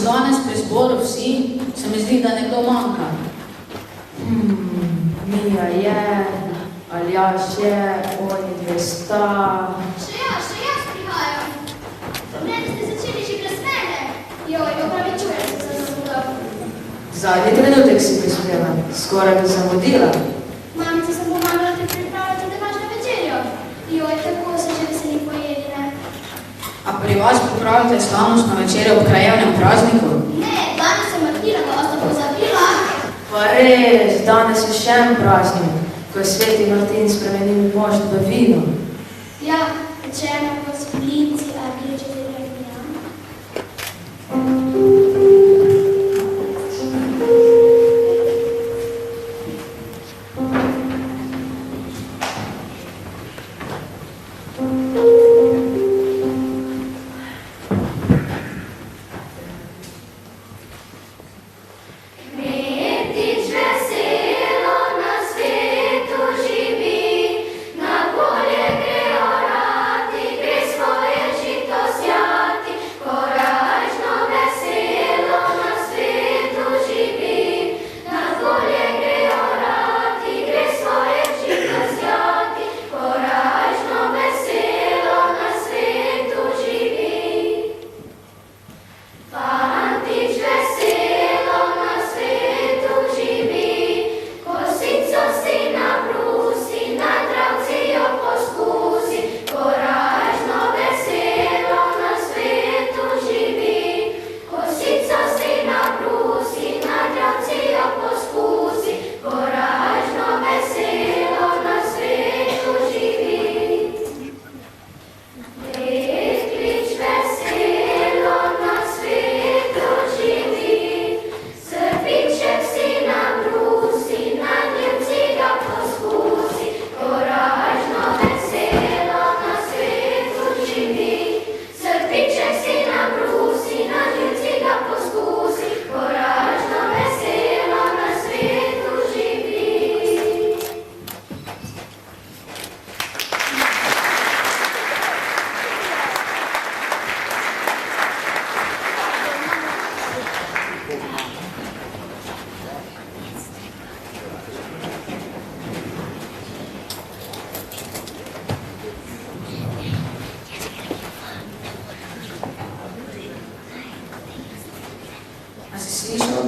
so danes pri zboru vsi, se mi zdi, da nekdo manjka. Mija je, Aljaš je, oni dve sta... Še jaz prihajam. Mene ste začeli že brez mene. Joj, opravičujem se za zamudo. Zadnji trenutek si prispela, skoraj bi zamudila. Mamica sem pomagala te pripravljati današnjo večerjo. Joj, tako se že veselim pojedine. A pri vas pripravite slavnostno večerjo ob krajevnem prazniku? Ne, danes sem Martina, da vas to pozabila. Pa res, danes je še en praznik, ko je sveti Martin spremenil mošt v vino. Ja, pečeno kot s plinci, a griče zelenja.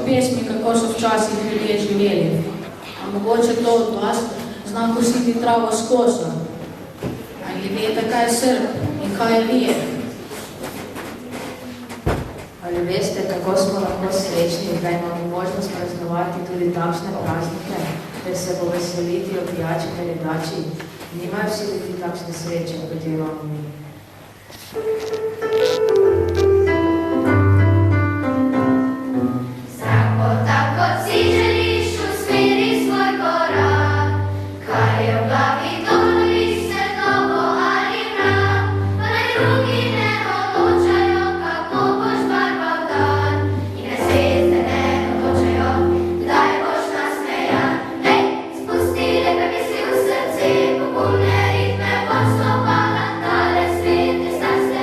pesmi, kako so včasih ljudje živeli. A mogoče to od vas zna kositi travo s koso. Ali veste, kaj je Srb in kaj je mir? Ali veste, kako smo lahko srečni, da imamo možnost praznovati tudi takšne praznike, ter se poveseliti o pijači ter jedači? Nimajo vsi ljudi takšne sreče, kot jo imamo mi. Pogumne ritme, vodstvo, balantale, svete, star se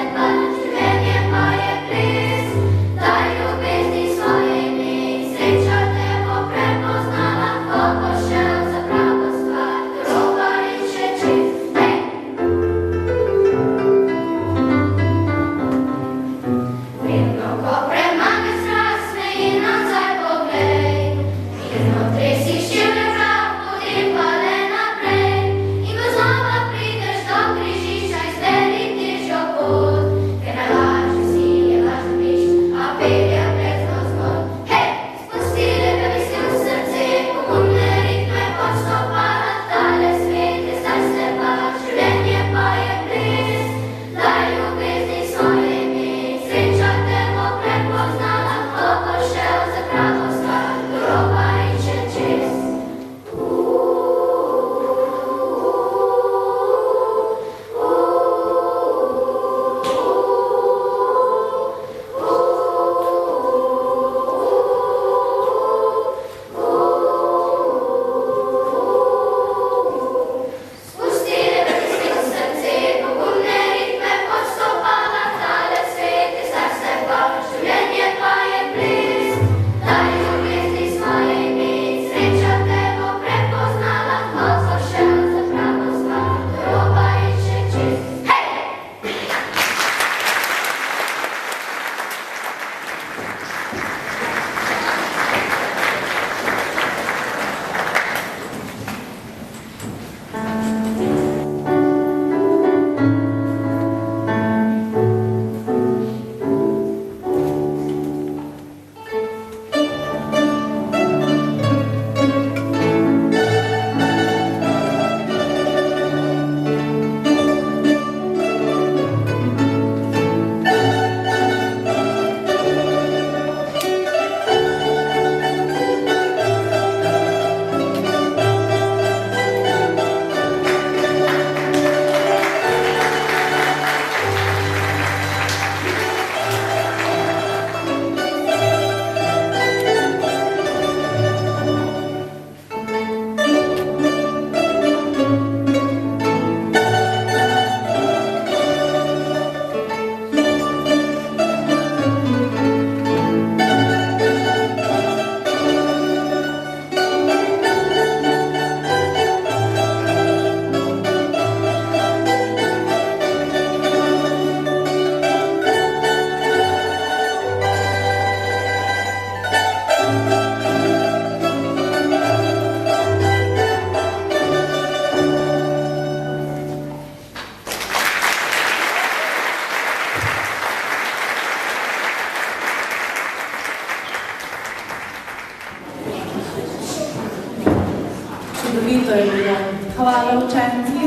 učenci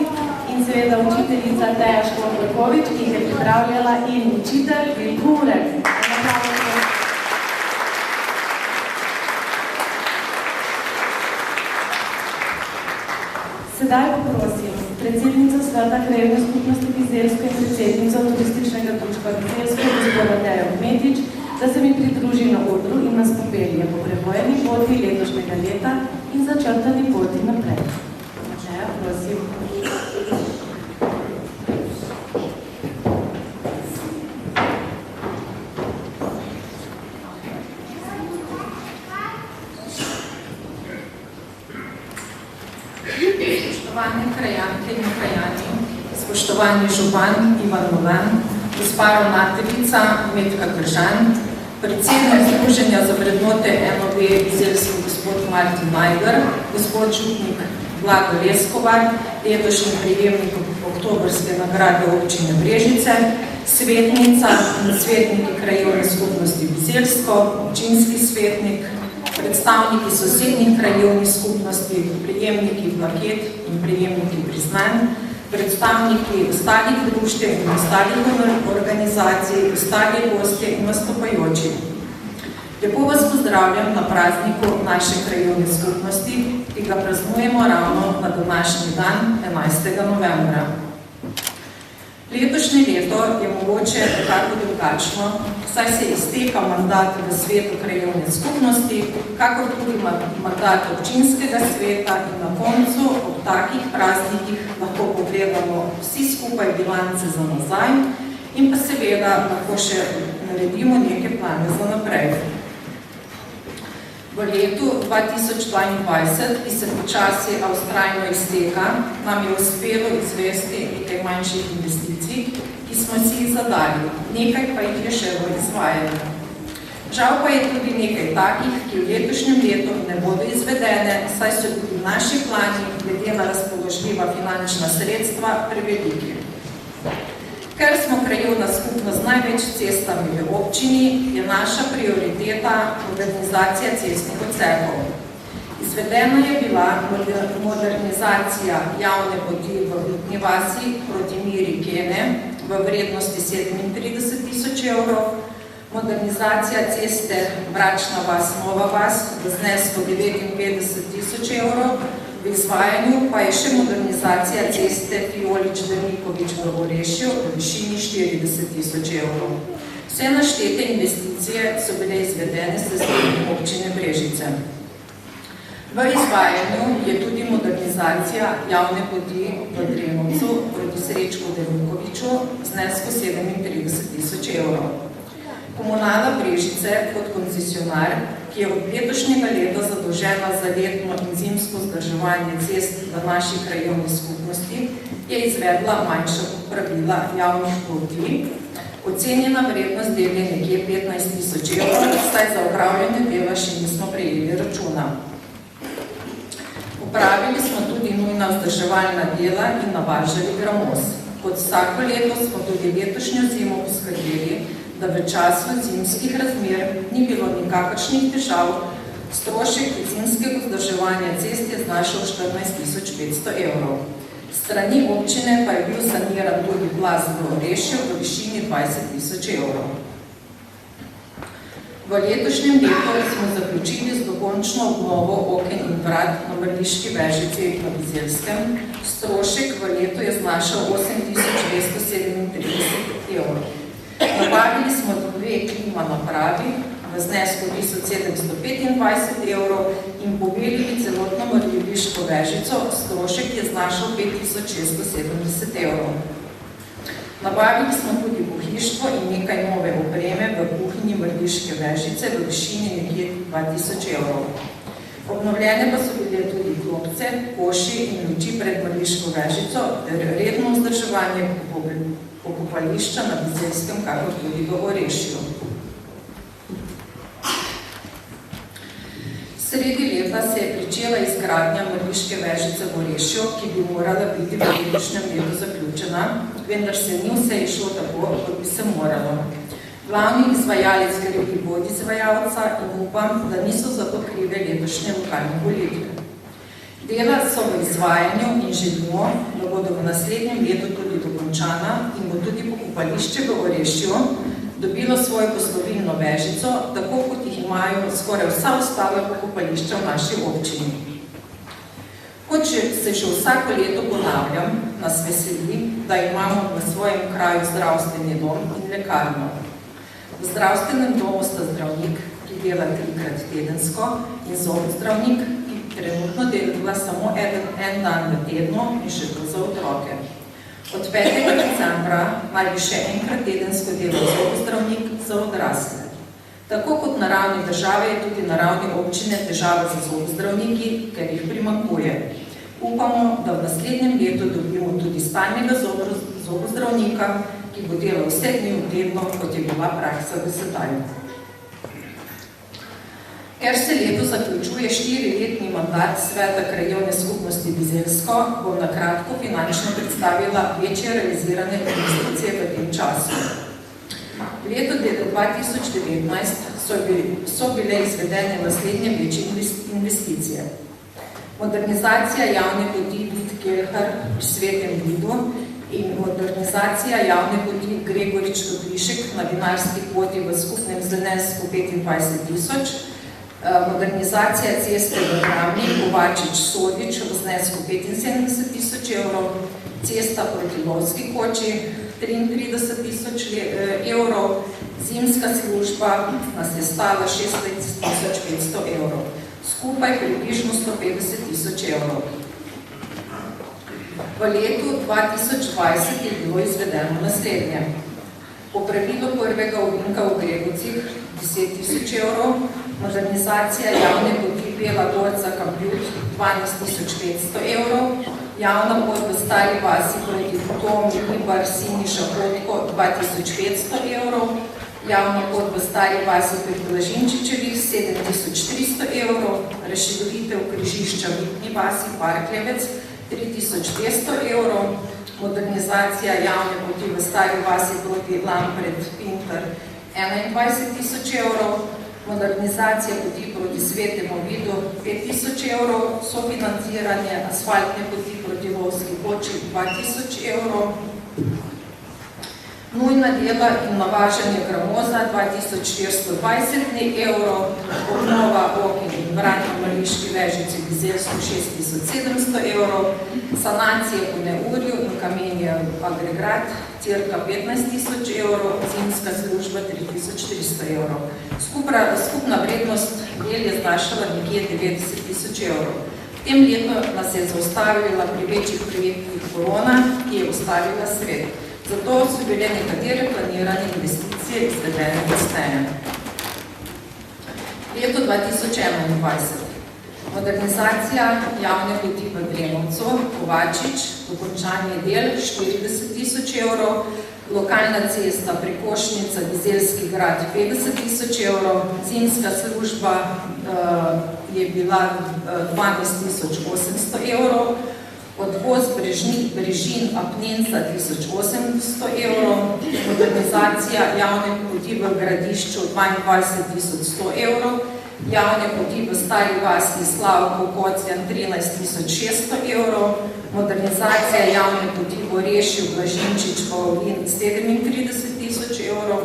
in seveda učiteljica Teja Škorkovič, ki jih je pripravljala, in učitelj Vilkurek. Sedaj poprosim predsednico Sveta krajevne skupnosti Bizeljsko in predsednico turističnega društva Bizeljsko, gospoda Tejo Kmetič, da se mi pridruži na odru in nas popelje po prebojeni poti letošnjega leta in začrtani poti naprej. Teja, prosim. Spoštovane krajanke in krajani, spoštovani župan Ivan Molan, gospa ravnateljica Metka Kržan, predsednik Združenja za vrednote NOB Bizeljsko gospod Martin Majger, gospod župnik Vlado Leskovar, letošnji prejemnik oktobrske nagrade občine Brežice, svetnica in svetniki krajevne skupnosti Bizeljsko, občinski svetnik, predstavniki sosednjih krajevnih skupnosti, prejemniki plaket in prejemniki priznanj, predstavniki ostalih društev in ostalih organizacij, ostali gostje in nastopajoči. Lepo vas pozdravljam na prazniku naše krajevne skupnosti, ki ga praznujemo ravno na današnji dan, 11. novembra. Letošnje leto je mogoče nekako drugačno, saj se izteka mandat v svetu krajevne skupnosti, kakor tudi mandat občinskega sveta in na koncu ob takih praznikih lahko pogledamo vsi skupaj bilance za nazaj in pa seveda lahko še naredimo neke plane za naprej. V letu 2022, ki se počasi avstrajno izteka, nam je uspelo izvesti nekaj manjših investicij, ki smo si jih zadali, nekaj pa jih je še v izvajanju. Žal pa je tudi nekaj takih, ki v letošnjem letu ne bodo izvedene, saj so tudi naši plani, glede na razpoložljiva finančna sredstva, preveliki. Ker smo krajevna skupnost z največ cestami v občini, je naša prioriteta modernizacija cestnih odsekov. Izvedena je bila modernizacija javne poti v Lutni vasi proti Miri Kene v vrednosti 37.000 evrov, modernizacija ceste Bračna vas, Nova vas v znesku 59.000 evrov, v izvajanju pa je še modernizacija ceste Fiolič-Dernikovič v Orešju v višini 40.000 evrov. Vse naštete investicije so bile izvedene s strani občine Brežice. V izvajanju je tudi modernizacija javne poti v Drenovcu proti Srečku Dernikoviču v znesku 37.000 evrov. Komunala Brežice kot koncesionar, ki je od letošnjega leta zadolžena za letno in zimsko vzdrževanje cest v naši krajevni skupnosti, je izvedla manjša popravila javnih poti. Ocenjena vrednost del je nekje 15.000 evrov, saj za opravljanje dela še nismo prejeli računa. Opravili smo tudi nujna vzdrževalna dela in navažali gramoz. Kot vsako leto smo tudi letošnjo zimo poskrbeli, da v času zimskih razmer ni bilo nikakršnih težav, strošek zimskega vzdrževanja cest je znašal 14.500 evrov. Strani občine pa je bil saniran tudi plaz v Orešju v višini 20.000 evrov. V letošnjem letu smo zaključili z dokončno obnovo oken in vrat na Mrliški Vežici na Bizeljskem. Strošek v letu je znašal 8.237 evrov. Nabavili smo 2 klima napravi v znesku 1.725 evrov in pobelili celotno Mrliško Vežico, strošek je znašal 5.670 evrov. Nabavili smo tudi pohištvo in nekaj nove opreme v kuhinji Mrliške Vežice v višini nekje 2.000 evrov. Obnovljene pa so bile tudi klopce, koši in luči pred Mrliško Vežico ter redno vzdrževanje pokopališča na Bizeljskem, kakor tudi v Orešju. Sredi leta se je pričela izgradnja Mrliške Vežice v Orešju, ki bi morala biti v letošnjem letu zaključena, vendar se ni vse išlo tako, kot bi se moralo. Glavni izvajalec gre podizvajalca in upam, da niso zato krive letošnje lokalne volitve. Dela so v izvajanju in želimo, da bodo v naslednjem letu tudi dokončana in bo tudi pokopališče v Orešju dobilo svojo poslovilno vežico, tako kot jih imajo skoraj vsa ostala pokopališča v naši občini. Kot se že vsako leto ponavljam, nas veseli, da imamo v svojem kraju zdravstveni dom in lekarno. V zdravstvenem domu sta zdravnik, ki dela 3-krat tedensko, in zobozdravnik, ki trenutno dela samo en dan v tednu in še to za otroke. Od 5. decembra naj bi še enkrat tedensko delal zobozdravnik za odrasle. Tako kot na ravni države je tudi na ravni občine težava za zobozdravniki, ker jih primanjkuje. Upamo, da v naslednjem letu dobimo tudi stalnega zobozdravnika, ki bo delal vse dni v tednu, kot je bila praksa do sedaj. Ker se leto zaključuje 4-letni mandat Sveta krajevne skupnosti Bizeljsko, bom na kratko finančno predstavila večje realizirane investicije v tem času. V letu 2019 so bile izvedene naslednje večje investicije. Modernizacija javne poti Vid-Kelhar pri Svetem Vidu in modernizacija javne poti Gregorič-Toplišek na vinarski poti v skupnem znesku 25 000, modernizacija ceste v Dramni Kovačič-Sodič v znesku 75 000 evrov, cesta proti Lovski koči 33 000 evrov, zimska služba nas je stala 16 500 evrov, skupaj približno 150 000 evrov. V letu 2020 je bilo izvedeno naslednje. Popravilo prvega ovinka v Gregovcih 10 000 evrov, modernizacija javne poti Bela Gorca-Kambjut 12 500 evrov, javna pot v Stari vasi proti Tomi, Ibar, Siniša, Potko 2500 evrov, javna pot v Stari vasi pri Blažinčičevih 7300 evrov, razširitev križišča v Vitni vasi Parklevec 3200 evrov, modernizacija javne poti v Stari vasi proti Lampret-Pintar 21 000 evrov, modernizacija poti proti Svetemu Vidu 5000 evrov, sofinanciranje asfaltne poti proti Lovski koči 2000 evrov, nujna dela in navažanje gramoza 2420 evrov, obnova okn in vrat na Mališki vežici Bizeljsko 6700 evrov, sanacije po neurju in kamenje agregat cirka 15 000 evrov, zimska služba 3300 evrov. Skupna vrednost del je znašala nekje 90 000 evrov. V tem letu nas je zaustavila pri večjih projektih korona, ki je ustavila svet. Zato so bile nekatere planirane investicije izvedene kasneje. Leto 2021. Modernizacija javne poti v Drenovcu, Kovačič, dokončanje del 40 000 evrov, lokalna cesta Prekošnica, Bizeljski grad 50 000 evrov, zimska služba je bila 12 800 evrov, odvoz Brežin Apnenca 1800 evrov, modernizacija javne poti v Gradišču 22 100 evrov, javne poti v Stari vasi Slavko Kocjan 13 600 evrov, modernizacija javne poti v Orešju Blažinčič Pavlin 37 000 evrov,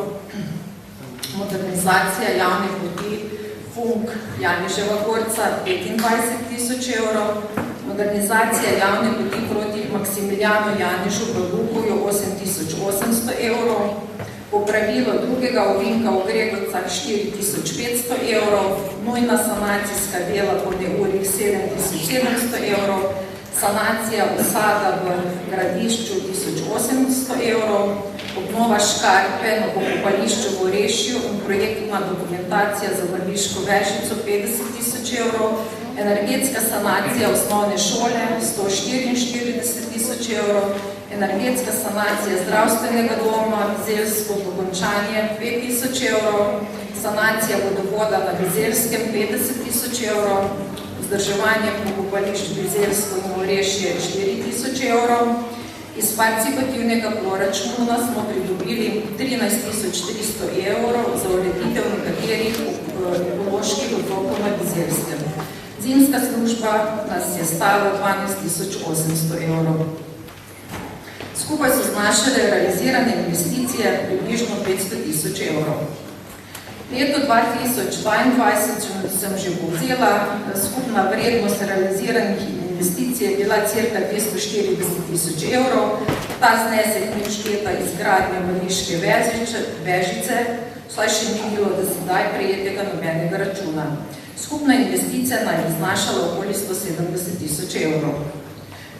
modernizacija javne poti Funk Janeževa Gorca 25 000 evrov, modernizacija javne poti proti Maksimiljanu Janežu v Lukovju 8800 evrov, popravilo drugega ovinka v Gregovcah 4500 evrov, nujna sanacijska dela po neurjih 7700 evrov, sanacija osada v Gradišču 1800 evrov, obnova škarpe na pokopališču v Orešju in projektna dokumentacija za Vrliško vežico 50 000 evrov, energetska sanacija osnovne šole 144 000 evrov, energetska sanacija zdravstvenega doma Bizeljsko dokončanje 5000 evrov, sanacija vodovoda na Bizeljskem 50 000 evrov, vzdrževanje pokopališč Bizeljsko in Orešje 4000 evrov. Iz participativnega proračuna smo pridobili 13 300 evrov za ureditev nekaterih ekoloških otokov na Bizeljskem. Zimska služba nas je stala 12.800 evrov. Skupaj so znašale realizirane investicije približno 500.000 evrov. Leto 2022 sem že povzela, skupna vrednost realiziranih investicij je bila cirka 240.000 evrov. Ta znesek ni všteta izgradnje Vrniške vežice, saj še ni bilo do sedaj prejetega nobenega računa. Skupna investicija naj bi znašala okoli 170.000 evrov.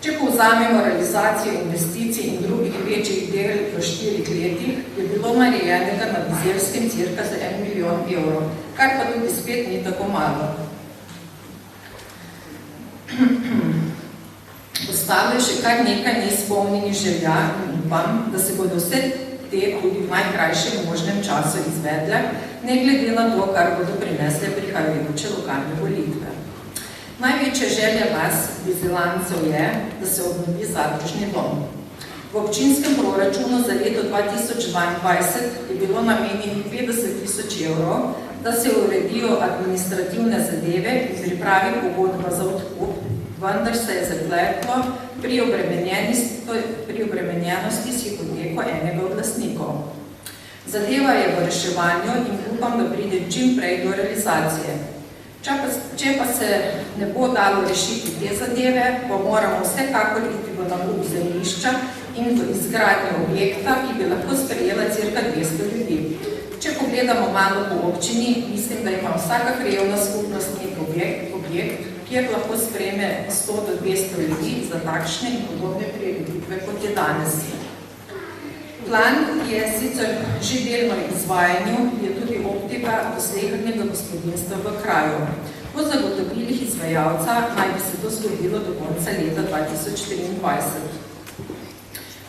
Če povzamemo realizacijo investicij in drugih večjih del v 4 letih, je bilo narejenega na Bizeljskem cirka za 1 milijon evrov, kar pa tudi spet ni tako malo. Ostalo je še kar nekaj neizpolnjenih želja in upam, da se bodo vse te tudi v najkrajšem možnem času izvedle, ne glede na to, kar bodo prinesle prihajajoče lokalne volitve. Največja želja nas, bizelancev, je, da se obnovi zadružni dom. V občinskem proračunu za leto 2022 je bilo namenjenih 50.000 evrov, da se uredijo administrativne zadeve in pripravi pogodba za odkup, vendar se je zapletlo pri obremenjenosti s hipoteko enega od lastnikov. Zadeva je v reševanju in upam, da pride čim prej do realizacije. Če pa se ne bo dalo rešiti te zadeve, pa moramo vsekakor iti v nakup zemljišča in v izgradnjo objekta, ki bi lahko sprejela cirka 200 ljudi. Če pogledamo malo po občini, mislim, da ima vsaka krajevna skupnost nek objekt, kjer lahko sprejme 100 do 200 ljudi za takšne in podobne prireditve, kot je danes. Plan je sicer že delno izvajanju, je tudi optika do slehernega gospodinstva v kraju. Po zagotovilih izvajalca naj bi se to zgodilo do konca leta 2023.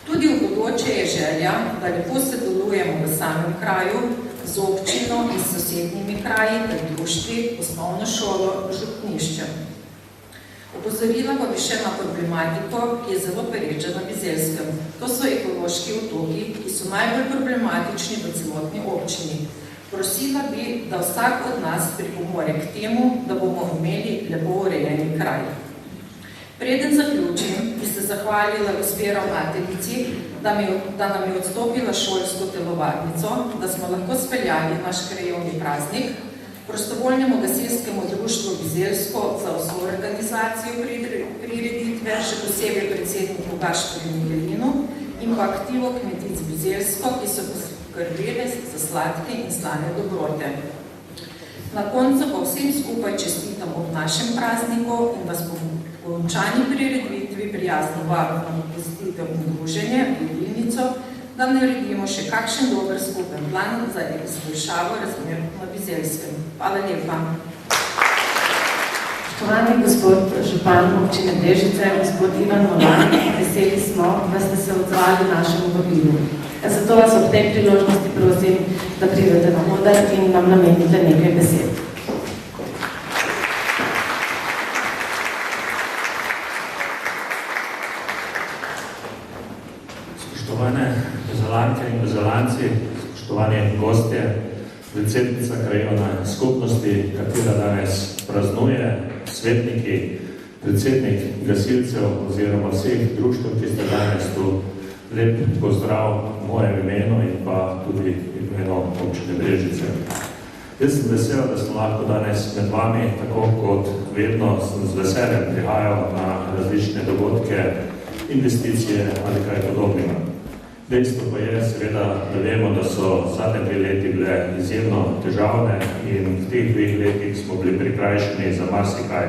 Tudi v bodoče je želja, da lepo sodelujemo v samem kraju z občino in sosednjimi kraji ter društvi, osnovno šolo, župnišče. Opozorila pa bi še na problematiko, ki je zelo pereča na Bizeljskem. To so ekološki otoki, ki so najbolj problematični v celotni občini. Prosila bi, da vsak od nas pripomore k temu, da bomo imeli lepo urejeni kraj. Preden zaključim, bi se zahvalila gospe ravnateljici, da nam je odstopila šolsko telovadnico, da smo lahko speljali naš krajevni praznik, prostovoljnemu gasilskemu društvu Bizeljsko za vso organizacijo prireditve, še posebej predsedniku Gašporju Migelinu in pa aktivo Kmetic Bizeljsko, ki so poskrbeli za sladke in slane dobrote. Na koncu pa vsem skupaj čestitam ob našem prazniku in vas po končani prireditvi prijazno vabim na posvetitev in druženje, jedilnico, da naredimo še kakšen dober skupen plan za izboljšavo razmer na Bizeljskem. Hvala lepa. Spoštovani gospod župan občine Brežice, gospod Ivan Molan, veseli smo, da ste se odzvali našemu vabilu. Zato vas ob tej priložnosti prosim, da pridete na oder in nam namenite nekaj besed. Spoštovane bizelanke in bizelanci, spoštovani gostje, predsednica krajevne skupnosti, katera danes praznuje, svetniki, predsednik gasilcev oziroma vseh društev, ki ste danes tu, lep pozdrav v mojem imenu in pa tudi imenu občine Brežice. Jaz sem vesel, da smo lahko danes med vami, tako kot vedno sem z veseljem prihajal na različne dogodke, investicije ali kaj podobnega. Dejstvo pa je seveda, da vemo, da so zadnje 2 leti bile izjemno težavne in v teh 2 letih smo bili prikrajšani za marsikaj.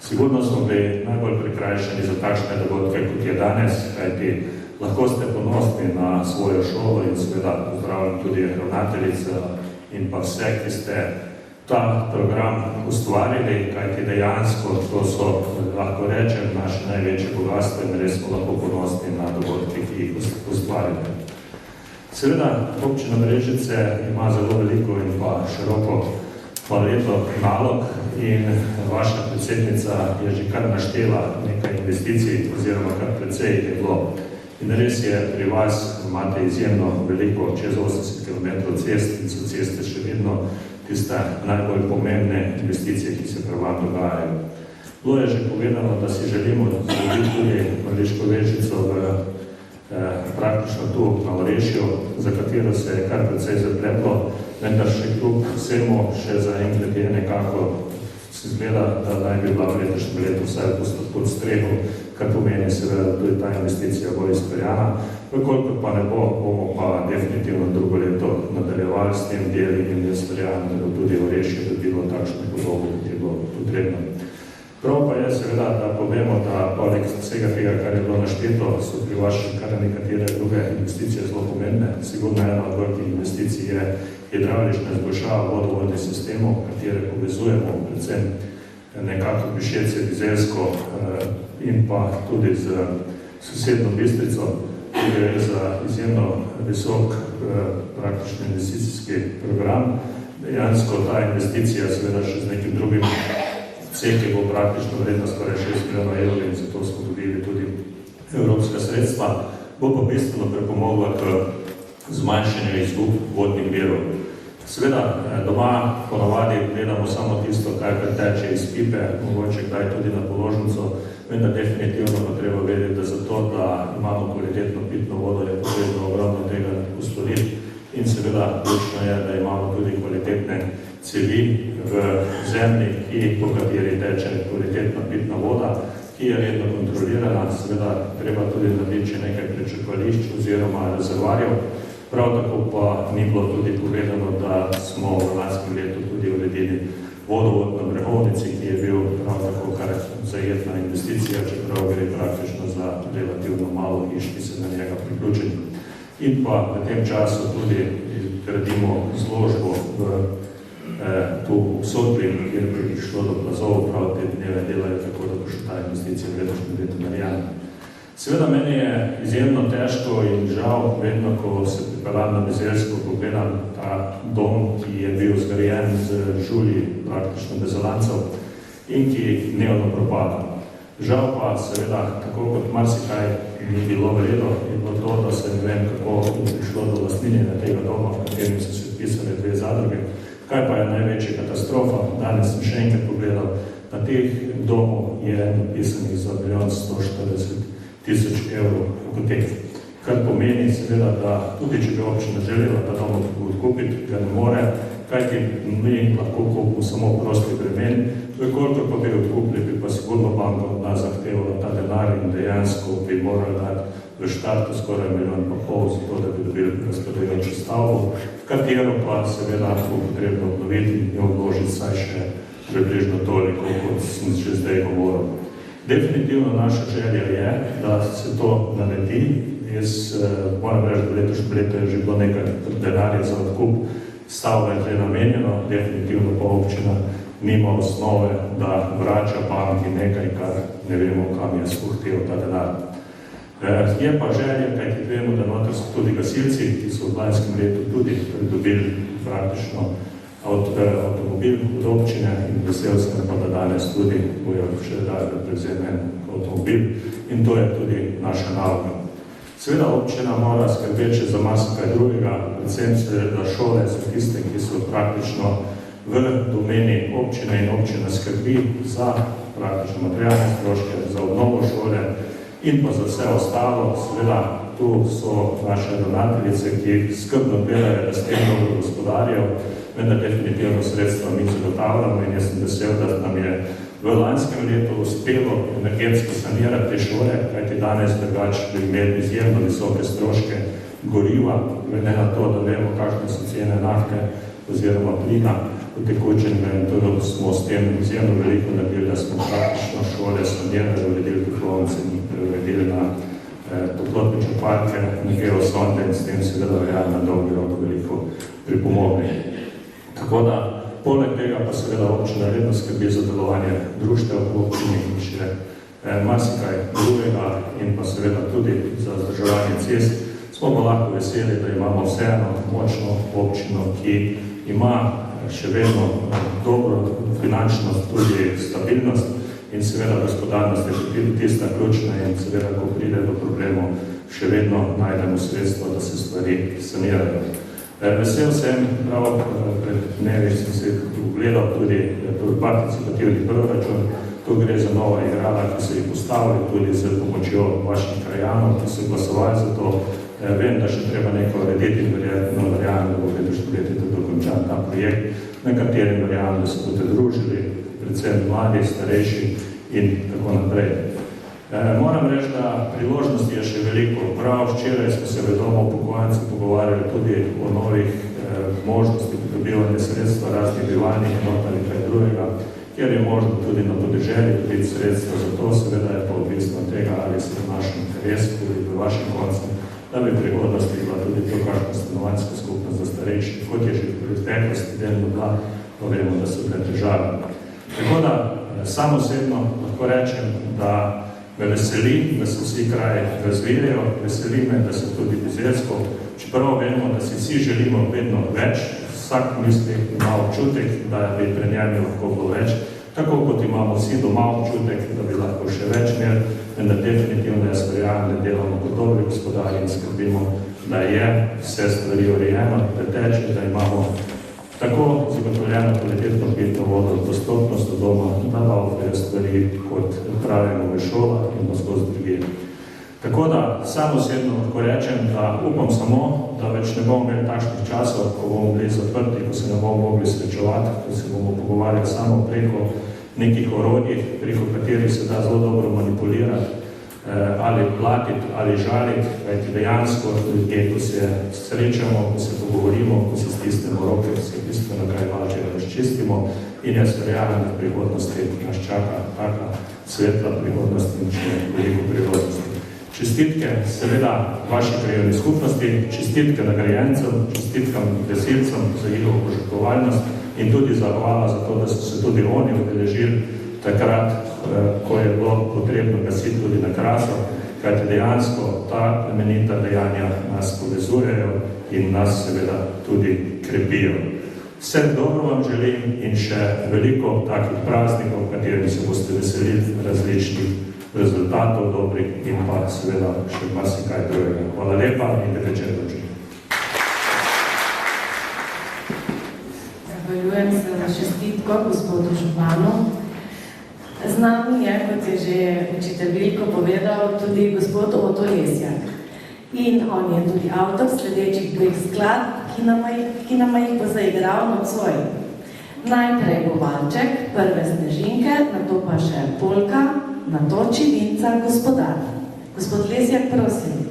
Sigurno smo bili najbolj prikrajšani za takšne dogodke, kot je danes, kajti lahko ste ponosni na svojo šolo in seveda pozdravljam tudi ravnateljico in pa vse, ki ste ta program ustvarili, kajti dejansko to so, lahko rečem, naše največje bogatstvo in res smo lahko ponosni na dogodke, ki jih ustvarili. Seveda, občina Brežice ima zelo veliko in pa široko paleto nalog in vaša predsednica je že kar naštela nekaj investicij oziroma kar precej je bilo. In res je, pri vas imate izjemno veliko, čez 80 km cest in so ceste še vedno tiste najbolj pomembne investicije, ki se pri vam dogajajo. Bilo je že povedano, da si želimo zgraditi tudi Mrliško vežico praktično tu na Orešju, za katero se je kar precej zapletlo, vendar še kljub vsemu še zaenkrat je nekako se zgleda, da naj bi bila v letošnjem letu vsaj pod streho, kar pomeni seveda, da tudi ta investicija bo izpeljana. Vkolikor pa ne bo, bomo pa definitivno drugo leto nadaljevali s tem deli in jaz verjamem, da bo tudi Orešje dobilo takšno podobo, kot je bilo potrebno. Prav pa je seveda, da povemo, da poleg vsega tega, kar je bilo našteto, so pri vaših kar nekatere druge investicije zelo pomembne. Sigurno ena od velikih investicij je hidravlična izboljšava vodovodnih sistemov, katere povezujemo predvsem nekako Bišece, Bizeljsko in pa tudi z sosedno Bistrico, ki gre za izjemno visok praktični investicijski program. Dejansko ta investicija seveda še z nekim drugim Vseke bo praktično vredna skoraj 6 milijonov evrov in zato smo dobili tudi evropska sredstva, bo pa bistveno pripomogla k zmanjšanju izgub vodnih virov. Seveda, doma ponavadi gledamo samo tisto, kaj preteče iz pipe, mogoče kdaj tudi na položnico, vendar definitivno pa treba vedeti, da zato, da imamo kvalitetno pitno vodo, je potrebno ogromno tega postoriti in seveda ključno je, da imamo tudi kvalitetne cevi v zemlji, po kateri teče kvalitetna pitna voda, ki je redno kontrolirana. Seveda treba tudi narediti nekaj prečrpališč oziroma rezervarjev. Prav tako pa ni bilo tudi povedano, da smo v lanskem letu tudi uredili vodovod na Brehovnici, ki je bil prav tako kar zajetna investicija, čeprav gre praktično za relativno malo hiš, ki se na njega priključili. In pa v tem času tudi gradimo zložbo tu v Sotli, kjer bi prišlo do plazov, prav te dneve delajo tako, da bo še ta investicija v letošnjem letu narejena. Seveda meni je izjemno težko in žal, vedno, ko se pripeljam na Bizeljsko, ko gledam ta dom, ki je bil zgrajen z žulji praktično dezolancev in ki dnevno propada. Žal pa seveda, tako kot marsikaj ni bilo v redu, je bilo to, da se ne vem, kako je prišlo do lastninjenja tega doma, v katerim so se vpisali dve zadruge. Kaj pa je največja katastrofa? Danes sem še enkrat pogledal, na teh domov je napisanih za 1.140.000 evrov hipotek. Kar pomeni seveda, da tudi če bi občina želela ta dom odkupiti, ga ne more, kajti mi lahko kupimo samo prosti bremen, koliko pa bi odkupili, bi pa sigurno banka od nas zahtevala ta denar in dejansko bi morali dati v štartu skoraj 1,5 milijona, zato da bi dobili razpadajočo stavbo, katero pa seveda bo potrebno obnoviti in jo vložiti saj še približno toliko, kot sem že zdaj govoril. Definitivno naša želja je, da se to naredi. Jaz moram reči, da letošnjem letu je že bilo nekaj denarja za odkup, stavba je že namenjeno, definitivno pa občina nima osnove, da vrača banki nekaj, kar ne vemo, kam je spuhtel ta denar. Je pa želja, kajti vemo, da noter so tudi gasilci, ki so v lanskem letu tudi pridobili praktično avtomobil od občine in vesel sem pa, da danes tudi bojo še dali prevzemen avtomobil in to je tudi naša naloga. Seveda občina mora skrbeti za marsikaj drugega, predvsem seveda šole so tiste, ki so praktično v domeni občine in občina skrbi za praktično materialne stroške, za obnovo šole in pa za vse ostalo. Seveda tu so naše ravnateljice, ki skrbno gledajo, da s tem dobro gospodarijo, vendar definitivno sredstva mi zagotavljamo in jaz sem vesel, da nam je v lanskem letu uspelo energetsko sanirati te šole, kajti danes drugače bi imeli izjemno visoke stroške goriva, glede na to, da vemo, kakšne so cene nafte oziroma plina v tekočenju in tudi smo s tem izjemno veliko naredili, da smo praktično šole sanirali, uredili toplovnice in uredili na toplotne črpalke, nekaj osnovne in s tem seveda verjamem na dolgi rok veliko pripomogli. Tako da, poleg tega pa seveda občina redno skrbi za delovanje društev v občini in še marsikaj drugega in pa seveda tudi za vzdrževanje cest. Smo pa lahko veseli, da imamo vseeno močno občino, ki ima še vedno dobro finančno tudi stabilnost in seveda gospodarnost je tudi tista ključna in seveda, ko pride do problemov, še vedno najdemo sredstva, da se stvari sanirajo. Vesel sem, prav pred dnevi sem se ugledal tudi participativni proračun. Tu gre za nova igrala, ki so jih postavili tudi z pomočjo vaših krajanov, ki so glasovali za to. Vem, da še treba nekaj urediti in verjamem, da bo letošnje leto dokončan ta projekt, na katerem verjamem, da se boste družili, predvsem mladi, starejši in tako naprej. Moram reči, da priložnosti je še veliko. Prav včeraj smo se v domu upokojencev pogovarjali tudi o novih možnosti pridobivanja sredstva raznih bivalnih enot ali kaj drugega, kjer je možno tudi na podeželju dobiti sredstva. Zato seveda je pa odvisno od tega, ali se v našem interesu, tudi v vašem koncu, da bi v prihodnosti bila tudi to kakšna stanovanjska skupnost za starejši, kot je že v preteklosti delno bila, pa vemo, da so bile težave. Tako da samo osebno lahko rečem, da me veseli, da se vsi kraji razvijajo, veseli me, da se tudi Bizeljsko, čeprav vemo, da si vsi želimo vedno več, vsak misli ima občutek, da bi pri njemi lahko bilo več, tako kot imamo vsi doma občutek, da bi lahko še več imeli, vendar definitivno jaz verjamem, da delamo kot dobri gospodarji in skrbimo, da je vse stvari urejeno, da teče, da imamo tako zagotovljeno kvalitetno pitno vodo, dostopnost do doma, da valfejo stvari, kot pravimo v šolah in skozi drugi. Tako da samo osebno lahko rečem, da upam samo, da več ne bomo imeli takšnih časov, ko bomo bili zaprti, ko se ne bomo mogli srečevati, ko se bomo pogovarjali samo preko nekih orodij, preko katerih se da zelo dobro manipulirati, ali platiti, ali žaliti, kajti dejansko ljudje, ko se srečamo, ko se pogovorimo, ko se stisnemo roke, ko se bistveno kaj lažje razčistimo in jaz verjamem, da v prihodnosti nas čaka taka svetla prihodnost in še veliko prihodnosti. Čestitke seveda vaši krajevni skupnosti, čestitke nagrajencem, čestitkam gasilcem za njihovo požrtvovalnost in tudi zahvala za to, da so se tudi oni udeležili takrat, ko je bilo potrebno gasiti tudi na Krasu, kajti dejansko ta plemenita dejanja nas povezujejo in nas seveda tudi krepijo. Vse dobro vam želim in še veliko takih praznikov, v katerih se boste veselili različnih rezultatov dobrih in pa seveda še marsikaj drugega. Hvala lepa in da večer dočim. Zahvaljujem se za čestitko gospodu županu. Z nami je, kot je že učitelj Veliko povedal, tudi gospod Oto Lesjak. In on je tudi avtor sledečih dveh skladb, ki nama jih bo zaigral nocoj. Najprej bo Valček, Prve snežinke, nato pa še Polka, nato Čivinca gospodar. Gospod Lesjak, prosim.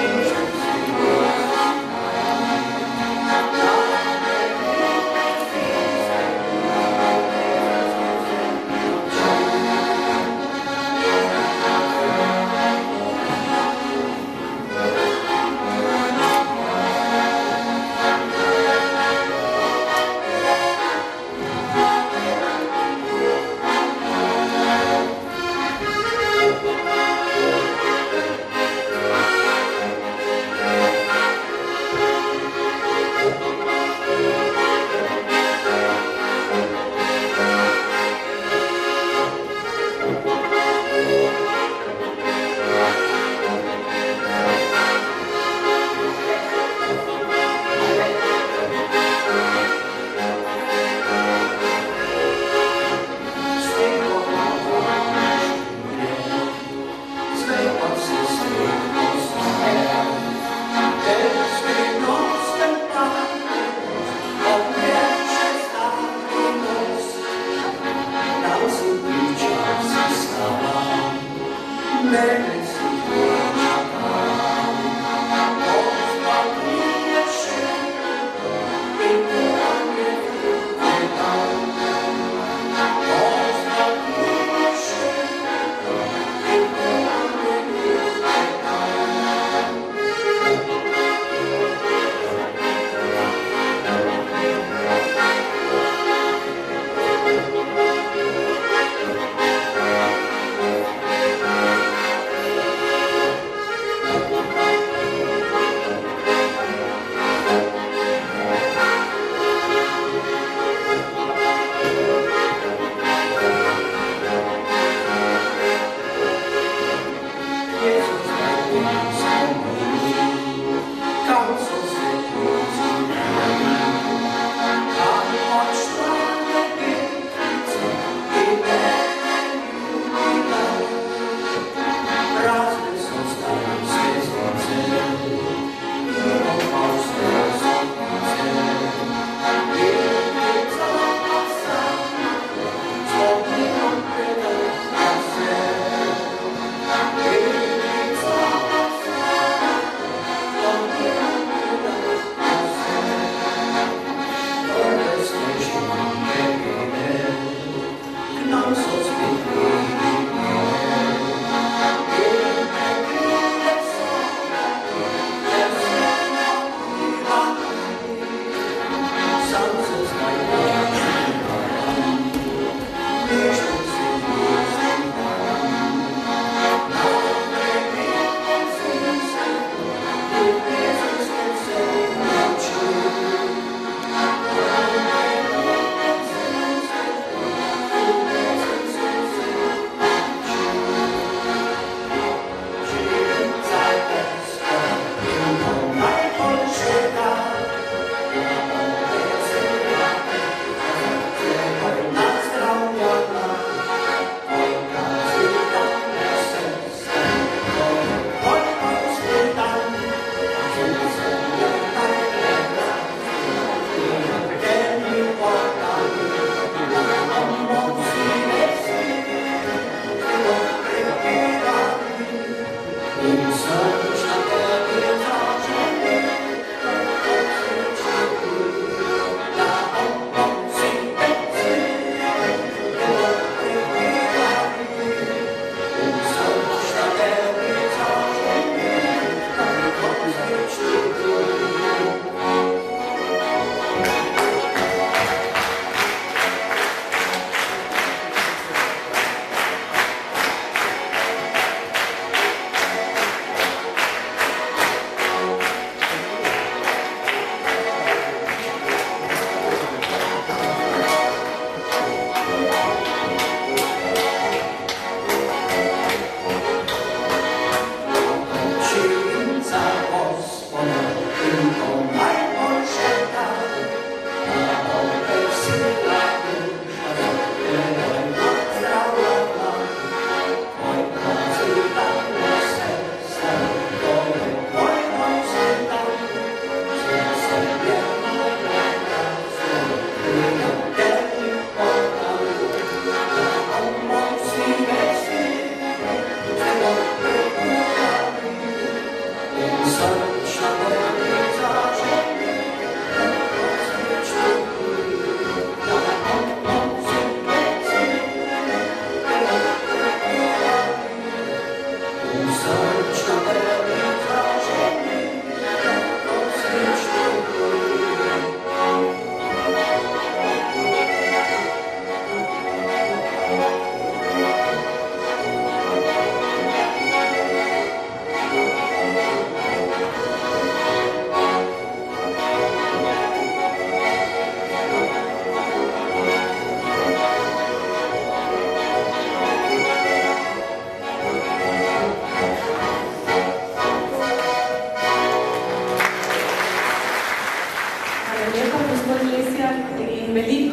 Thank you.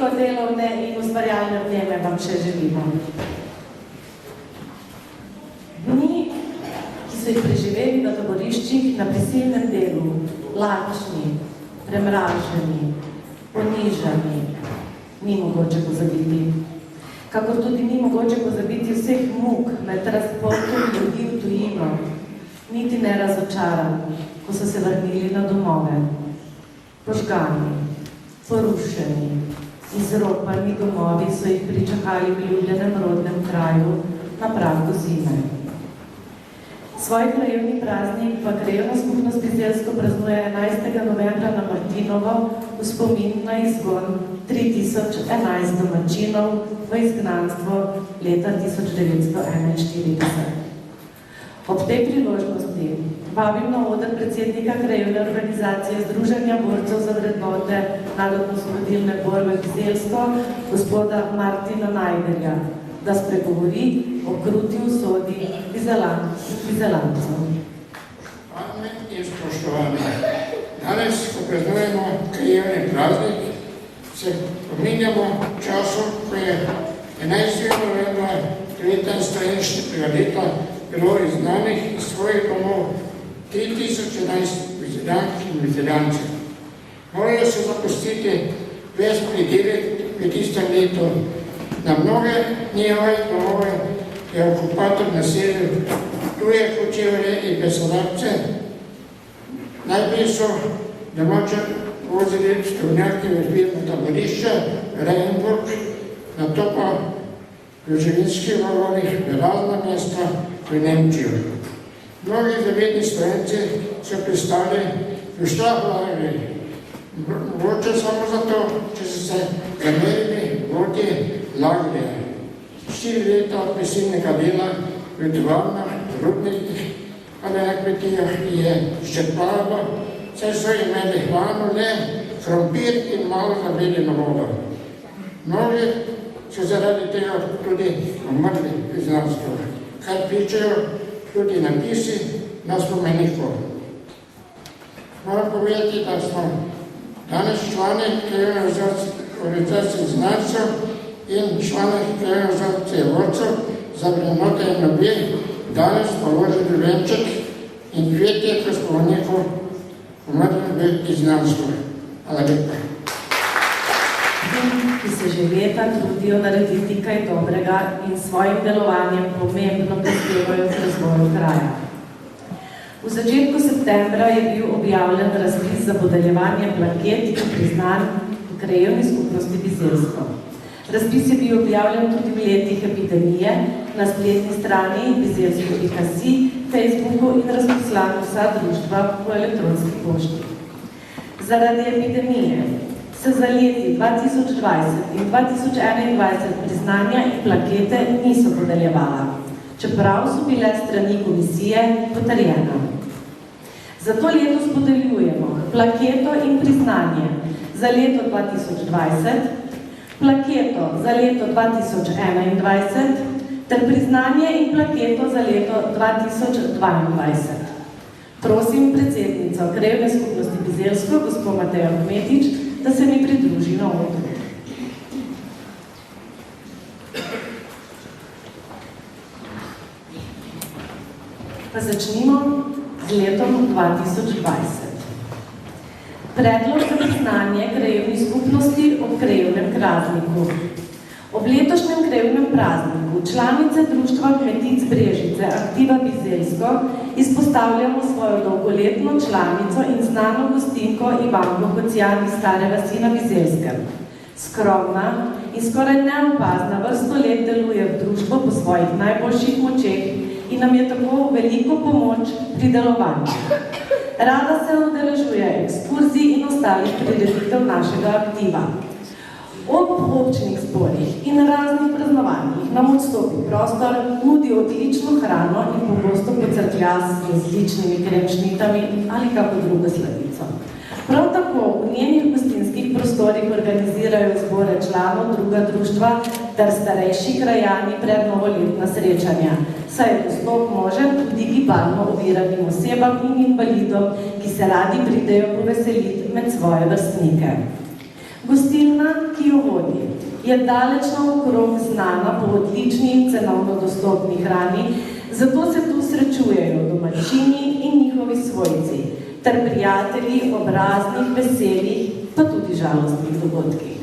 veselo delovne in ustvarjalne dneve vam še želimo. Dni, ki so jih preživeli na taboriščih na prisilnem delu, lačni, premraženi, ponižani, ni mogoče pozabiti. Kakor tudi ni mogoče pozabiti vseh muk med transportom ljudi v tujino, niti ne razočarani, ko so se vrnili na domove. Požgani, porušeni, izropani domovi so jih pričakali v ljubljenem rodnem kraju na pragu zime. Svoj krajevni praznik pa krajevna skupnost Bizeljsko praznuje 11. novembra na Martinovo v spomin na izgon 3011 domačinov v izgnanstvo leta 1941. Ob tej priložnosti vabim na oder predsednika krajevne organizacije Združenja borcev za vrednote narodno-osvobodilne borbe Bizeljsko, gospoda Martina Najderja, da spregovori o kruti usodi Bizelancev. Spoštovane in spoštovani, danes, ko praznujemo krajevni praznik, se pominjamo času, ko je 11. novembra 1941 leta bilo izgnanih iz svojih domov 3011 Bizeljank in Bizeljancev. Morajo se zapustiti ves pridelek v tistem letu. Na mnoge njihove domove je okupator naselil tuje kočevje in besedavce. Najprej so domače vozili stovnjaki v zbirno taborišče Regenburg, nato pa v živinskih vagonih v razna mesta v Nemčijo. Mnogi zavedni Slovenci so pristali v štraflagerjih, mogoče samo zato, če so se zamerili vodje lagerja. 4 leta od prisilnega dela v tovarnah, rudnikih ali na kmetijah je izčrpalo, saj so imeli hrano le krompir in malo zavedeno vodo. Mnogi so zaradi tega tudi umrli v izgnanstvu, kar pričajo tudi napisi na spomeniku. Moram povedati, da smo danes člani krajevne organizacije izgnancev in člani krajevne organizacije borcev za vrednote in ljubje, danes pa vložili venček in kvetje k spomeniku umrlim v izgnanstvu. Hvala lepa. Ki se že leta trudijo narediti kaj dobrega in svojim delovanjem pomembno prispevajo k razvoju kraja. V začetku septembra je bil objavljen razpis za podeljevanje plaket in priznanj v krajevni skupnosti Bizeljsko. Razpis je bil objavljen tudi v letih epidemije na spletni strani bizeljsko.si, Facebooku in razposlan vsa društva po elektronski pošti. Zaradi epidemije se za leti 2020 in 2021 priznanja in plakete niso podeljevala, čeprav so bile strani komisije potrjene. Zato letos podeljujemo plaketo in priznanje za leto 2020, plaketo za leto 2021 ter priznanje in plaketo za leto 2022. Prosim predsednico krajevne skupnosti Bizeljsko, gospod Matejo Kmetič, da se mi pridruži na odru. Pa začnimo z letom 2020. Predlog za priznanje krajevni skupnosti ob krajevnem prazniku. Ob letošnjem krajevnem prazniku članice Društva kmetic Brežice Aktiva Bizeljsko izpostavljamo svojo dolgoletno članico in znano gostinko Ivanko Kocijan iz Stare vasi na Bizeljskem. Skromna in skoraj neopazna vrsto let deluje v društvu po svojih najboljših močeh in nam je tako veliko pomoč pri delovanju. Rada se udeležuje ekskurzij in ostalih prireditev našega aktiva. Ob občnih zborih in raznih praznovanjih nam odstopi prostor, nudi odlično hrano in pogosto pocrklja s različnimi kremšnitami ali kako drugo sladico. Prav tako v njenih gostinskih prostorih organizirajo zbore članov druga društva ter starejši krajani pred novoletna srečanja, saj je dostop možen tudi gibalno oviranim osebam in invalidom, ki se radi pridejo poveseliti med svoje vrstnike. Gostilna, ki jo vodi, je daleč naokrog znana po odlični in cenovno dostopni hrani, zato se tu srečujejo domačini in njihovi svojci, ter prijatelji ob raznih veselih, pa tudi žalostnih dogodkih.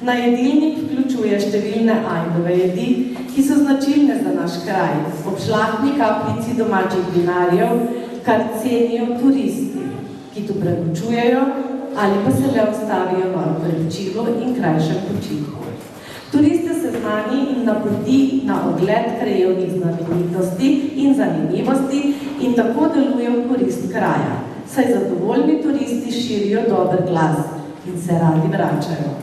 Na jedilnik vključuje številne ajdove jedi, ki so značilne za naš kraj, ob žlahtni kapljici domačih vinarjev, kar cenijo turisti, ki tu prenočujejo ali pa se le ostavijo v prenočilu in krajšem počitku. Turiste se znani in napoti na ogled krajevnih znamenitosti in zanimivosti in tako deluje v korist kraja, saj zadovoljni turisti širijo dober glas in se radi vračajo.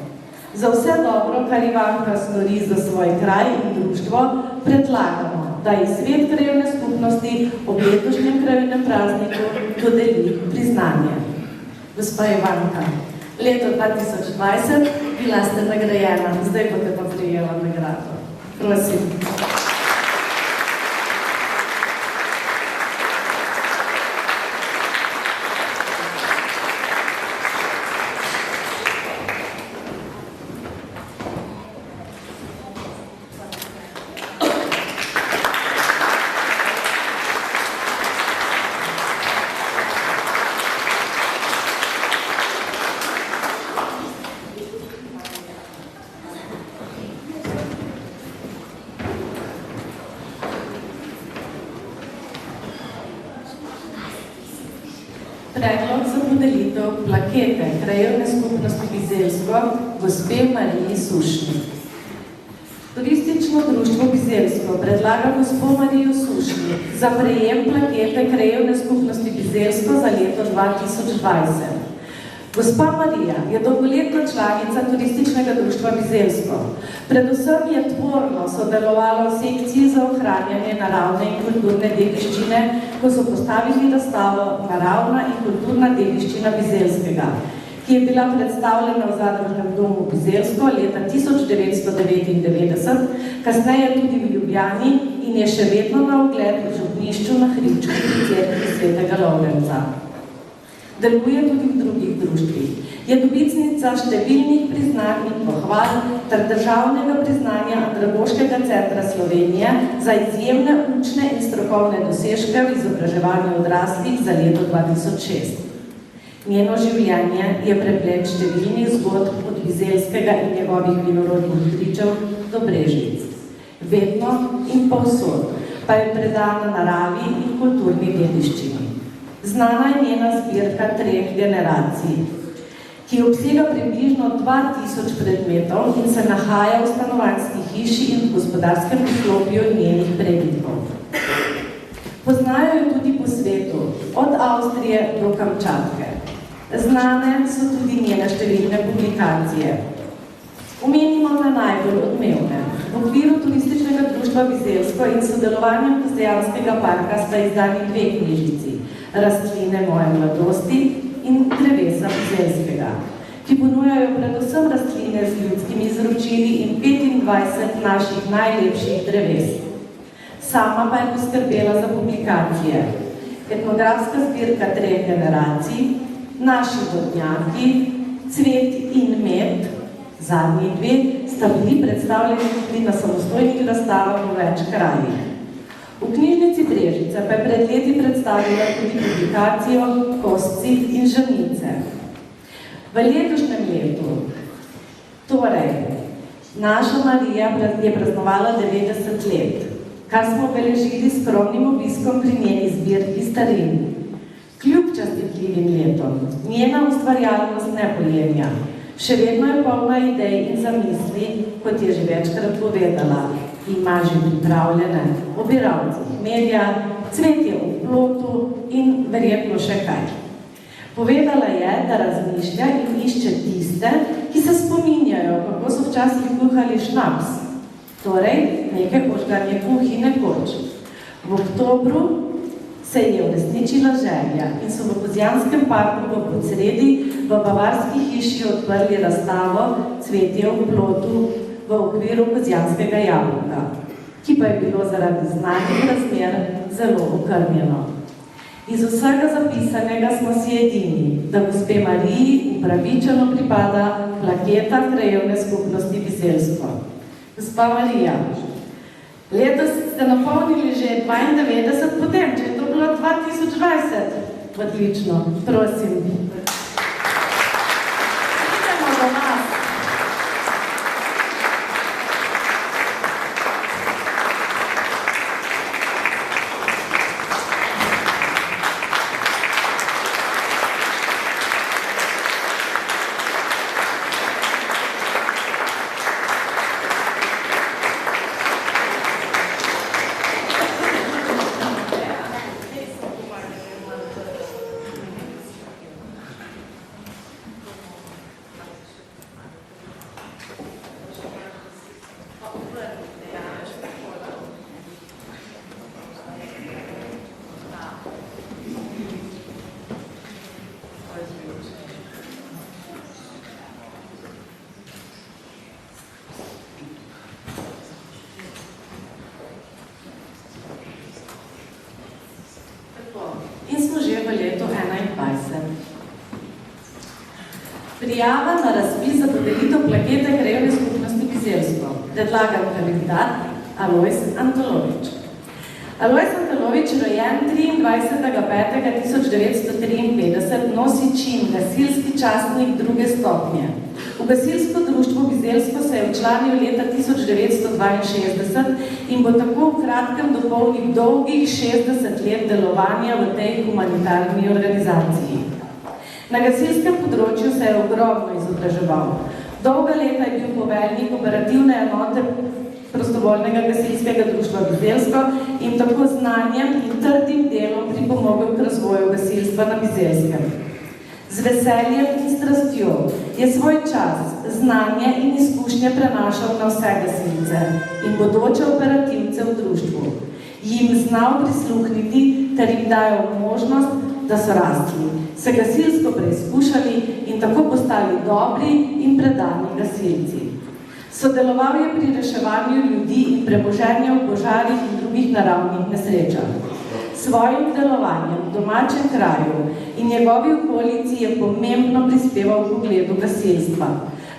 Za vse dobro, kar Ivanka stori za svoj kraj in društvo, predlagamo, da ji Svet krajevne skupnosti ob letošnjem krajevnem prazniku dodeli priznanje. Gospa Ivanka, leto 2020 bila ste nagrajena, zdaj boste pa prijela nagrado. Prosim. Predlog za podelitev plakete krajevne skupnosti Bizeljsko gospe Mariji Sušnik. Turistično društvo Bizeljsko predlaga gospo Marijo Sušnik za prejem plakete krajevne skupnosti Bizeljsko za leto 2020. Gospa Marija je dolgoletna članica Turističnega društva Bizeljsko. Predvsem je tvorno sodelovala v sekciji za ohranjanje naravne in kulturne dediščine, ko so postavili razstavo Naravna in kulturna dediščina Bizeljskega, ki je bila predstavljena v Zadružnem domu Bizeljsko leta 1999, kasneje tudi v Ljubljani in je še vedno na ogled v župnišču na Hričku pri cerkvi Svetega Lovrenca. Deluje tudi v drugih društvih. Je dobitnica številnih priznanj in pohval ter državnega priznanja Andragoškega centra Slovenije za izjemne učne in strokovne dosežke v izobraževanju odraslih za leto 2006. Njeno življenje je preplet številnih zgodb od Bizeljskega in njegovih vinorodnih pričev do Brežic. Vedno in povsod pa je predana naravi in kulturni dediščini. Znana je njena zbirka 3 generacij, ki obsega približno 2000 predmetov in se nahaja v stanovanjski hiši in v gospodarskem poslopju njenih prednikov. Poznajo jo tudi po svetu, od Avstrije do Kamčatke. Znane so tudi njene številne publikacije. Omenimo na najbolj odmevne. V okviru Turističnega društva Bizeljsko in sodelovanjem Kozdejanskega parka sta izdani 2 knjižnici, Rastline moje mladosti in Drevesa Bizeljskega, ki ponujajo predvsem rastline z ljudskimi izročili in 25 naših najlepših dreves. Sama pa je poskrbela za publikacije etnografska zbirka 3 generacij, Naši vodnjaki, Cvet in med, zadnji 2 sta bili predstavljeni tudi na samostojnih razstavah v več krajih. V knjižnici Brežice pa je pred leti predstavila tudi publikacijo Kostci in ženice. V letošnjem letu, torej, naša Marija je praznovala 90 let, kar smo obeležili s skromnim obiskom pri njeni zbirki starin. Kljub častitljivim letom, njena ustvarjalnost ne pojenja. Še vedno je polna idej in zamisli, kot je že večkrat povedala. Ima že pripravljene obiralcih medija, cvetje v plotu in verjetno še kaj. Povedala je, da razmišlja in išče tiste, ki se spominjajo, kako so včasih kuhali šnaps, torej nekaj požganje kuhi nekoč. V oktobru se je uresničila želja in so v Kozjanskem parku v Podsredi v Bavarski hiši odprli razstavo Cvetje v plotu v okviru Kozjanskega jabolka, ki pa je bilo zaradi znanih razmer zelo okrnjeno. Iz vsega zapisanega smo si edini, da gospe Mariji upravičeno pripada plaketa krajevne skupnosti Bizeljsko. Gospa Marija, letos ste napolnili že 92, potem, če je to bilo 2020. Odlično, prosim. Pridemo do nas. In smo že v letu 2021. Prijava na razpis za podelitev plakete krajevne skupnosti Bizeljsko. Predlagan kandidat Alojz Antolovič. Alojz Antolovič, rojen 23.5.1953, nosi čin gasilski častnik druge stopnje. V gasilsko društvo Bizeljsko se je včlanil leta 1962 in bo tako v kratkem dopolnil dolgih 60 let delovanja v tej humanitarni organizaciji. Na gasilskem področju se je ogromno izobraževal. Dolga leta je bil poveljnik operativne enote prostovoljnega gasilskega društva Bizeljsko in tako znanjem in trdim delom pripomogel k razvoju gasilstva na Bizeljskem. Z veseljem in strastjo je svoj čas, znanje in izkušnje prenašal na vse gasilce in bodoče operativce v društvu. Jim znal prisluhniti ter jim dajal možnost, da so rastli, se gasilsko preizkušali in tako postali dobri in predani gasilci. Sodeloval je pri reševanju ljudi in premoženja v požarih in drugih naravnih nesrečah. Svojim delovanjem v domačem kraju in njegovi okolici je pomembno prispeval v pogledu gasilstva.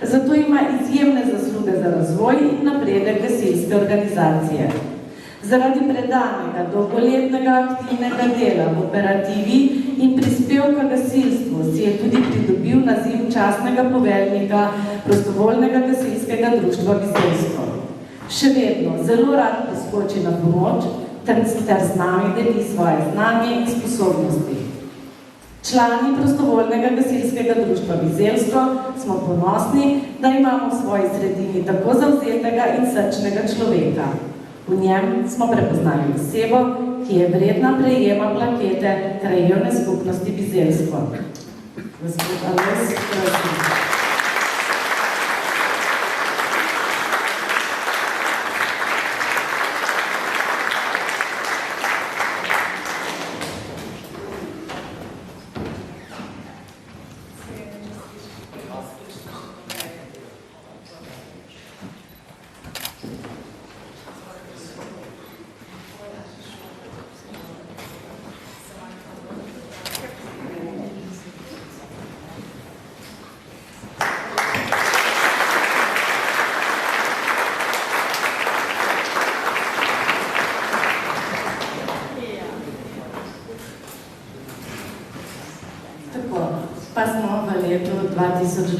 Zato ima izjemne zasluge za razvoj in napredek gasilske organizacije. Zaradi predanega, dolgoletnega aktivnega dela v operativi in prispevka gasilstvu si je tudi pridobil naziv častnega poveljnika prostovoljnega gasilskega društva Bizeljsko. Še vedno zelo rad priskoči na pomoč ter z nami deli svoje znanje in sposobnosti. Člani prostovoljnega gasilskega društva Bizeljsko smo ponosni, da imamo v svoji sredini tako zavzetega in srčnega človeka. V njem smo prepoznali osebo, ki je vredna prejema plakete krajevne skupnosti Bizeljsko. Gospod Alojz, prosim. Pa smo v letu 2022.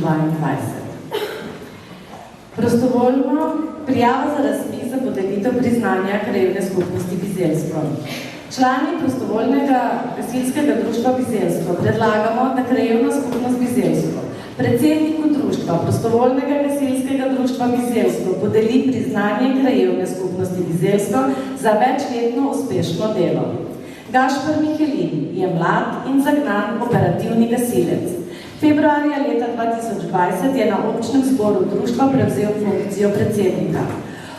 Prostovoljno prijava za razpis za podelitev priznanja krajevne skupnosti Bizeljsko. Člani prostovoljnega gasilskega društva Bizeljsko predlagamo, da krajevna skupnost Bizeljsko predsedniku društva prostovoljnega gasilskega društva Bizeljsko podeli priznanje krajevne skupnosti Bizeljsko za večletno uspešno delo. Gašper Mihelin je mlad in zagnan operativni gasilec. Februarja leta 2020 je na občnem zboru društva prevzel funkcijo predsednika.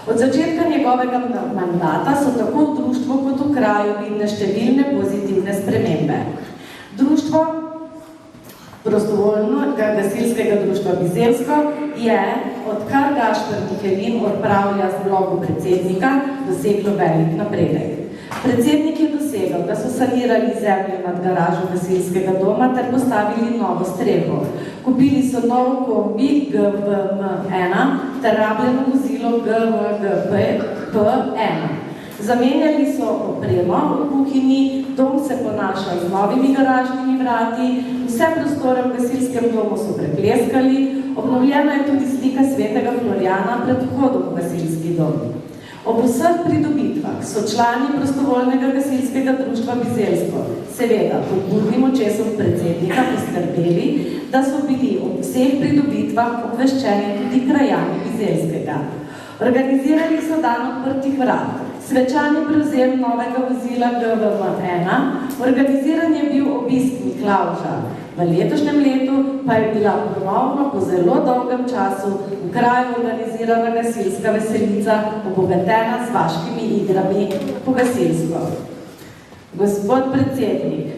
Od začetka njegovega mandata so tako v društvu kot v kraju vidne številne pozitivne spremembe. Društvo prostovoljnega gasilskega društva Bizeljsko je, odkar Gašper Mihelin odpravlja z vlogo predsednika, doseglo velik napredek. Predsednik je dosegel obsegel, da so sanirali zemljo nad garažo gasilskega doma ter postavili novo streho. Kupili so nov kombi GVM1 ter rabljeno vozilo GVGP1. Zamenjali so opremo v kuhinji, dom se ponaša z novimi garažnimi vrati, vse prostore v gasilskem domu so prepleskali, obnovljena je tudi slika svetega Florjana pred vhodom v gasilski dom. Ob vseh pridobitvah so člani prostovoljnega gasilskega društva Bizeljsko, seveda pod budnim očesom predsednika, poskrbeli, da so bili ob vseh pridobitvah obveščeni tudi krajani Bizeljskega. Organizirali so dan odprtih vrat, svečani prevzem novega vozila GVM1, organiziran je bil obisk Miklavža. V letošnjem letu pa je bila ponovno po zelo dolgem času v kraju organizirana gasilska veselica, obogatena z vaškimi igrami po gasilsko. Gospod predsednik,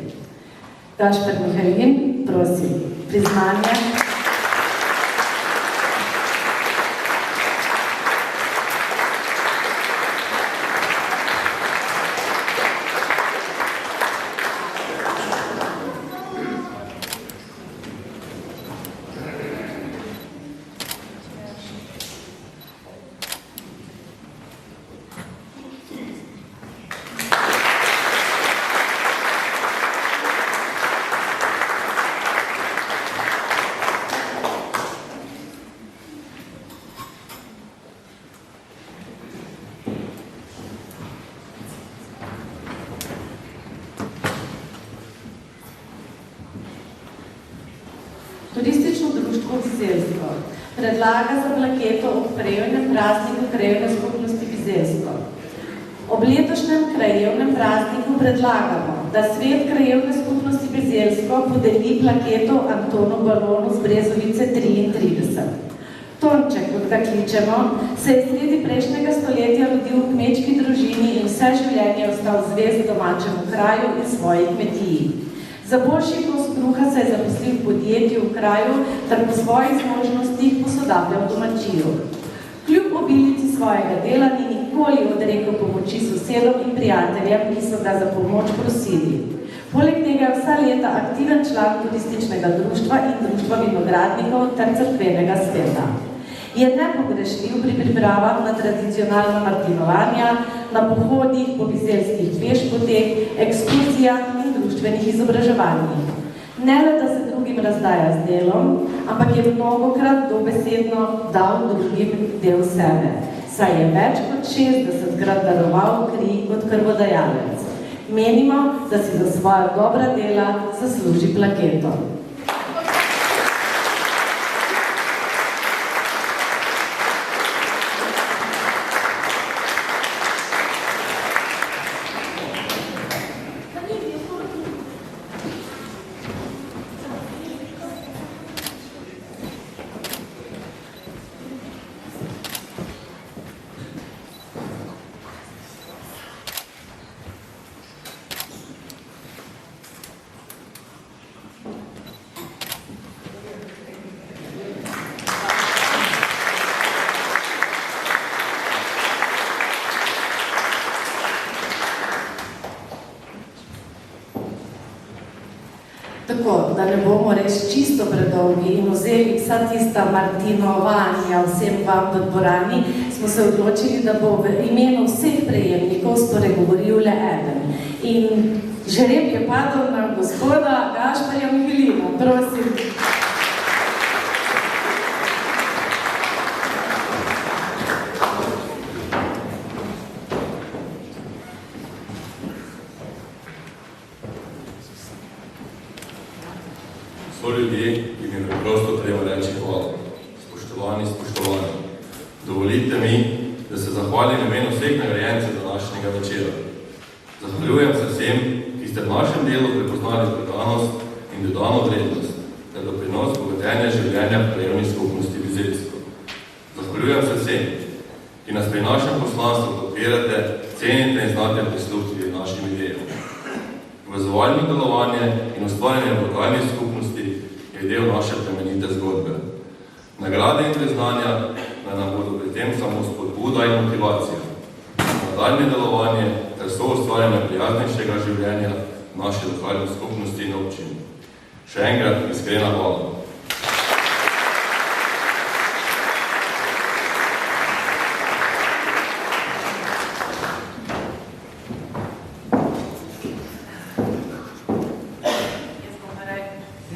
Gašper Mihalin, prosim, priznanje. Turistično društvo Bizeljsko predlaga za plaketo ob krajevnem prazniku krajevne skupnosti Bizeljsko. Ob letošnjem krajevnem prazniku predlagamo, da svet krajevne skupnosti Bizeljsko podeli plaketo Antonu Balonu z Brezovice 33. Tonček, kot ga kličemo, se je sredi prejšnjega stoletja rodil v kmečki družini in vse življenje ostal zvest domačemu kraju in svoji kmetiji. Za boljši kos kruha se je zaposlil v podjetju v kraju ter po svojih zmožnostih posodabljal domačiju. Kljub obilici svojega dela ni nikoli odrekel pomoči sosedom in prijateljem, ki so ga za pomoč prosili. Poleg tega je vsa leta aktiven član turističnega društva in društva vinogradnikov ter cerkvenega sveta. Je nepogrešljiv pri pripravah na tradicionalna martinovanja, na pohodih po bizeljskih pešpoteh, ekskurzijah in društvenih izobraževanjih. Ne le, da se drugim razdaja z delom, ampak je mnogokrat dobesedno dal drugim del sebe, saj je več kot 60krat daroval kri kot krvodajalec. Menimo, da si za svoja dobra dela zasluži plaketo. Tako, da ne bomo res čisto predolgi in vzeli vsa tista martinovanja vsem vam v dvorani, smo se odločili, da bo v imenu vseh prejemnikov spregovoril le eden. In žreb je padel na gospoda Gašperja Mihalina. Prosim. So ljudje, ki mi preprosto treba reči hvala. Spoštovani, spoštovani. Dovolite mi, da se zahvalim imenu vseh nagrajencev današnjega večera. Zahvaljujem se vsem, ki ste v našem delu prepoznali predanost in dodano vrednost, ter doprinos bogatenja življenja v krajevni skupnosti Bizeljsko. Zahvaljujem se vsem, ki nas pri našem poslanstvu podpirate, cenite in znate prisluhniti našim idejam. Povezovalno delovanje in ustvarjanje lokalnih skupnosti je del naše plemenite zgodbe. Nagrade in priznanja naj nam bodo pri tem samo spodbuda in motivacija. Nadaljnje delovanje ter soustvarjanje prijaznejšega življenja v naši lokalni skupnosti in občini. Še enkrat iskrena hvala.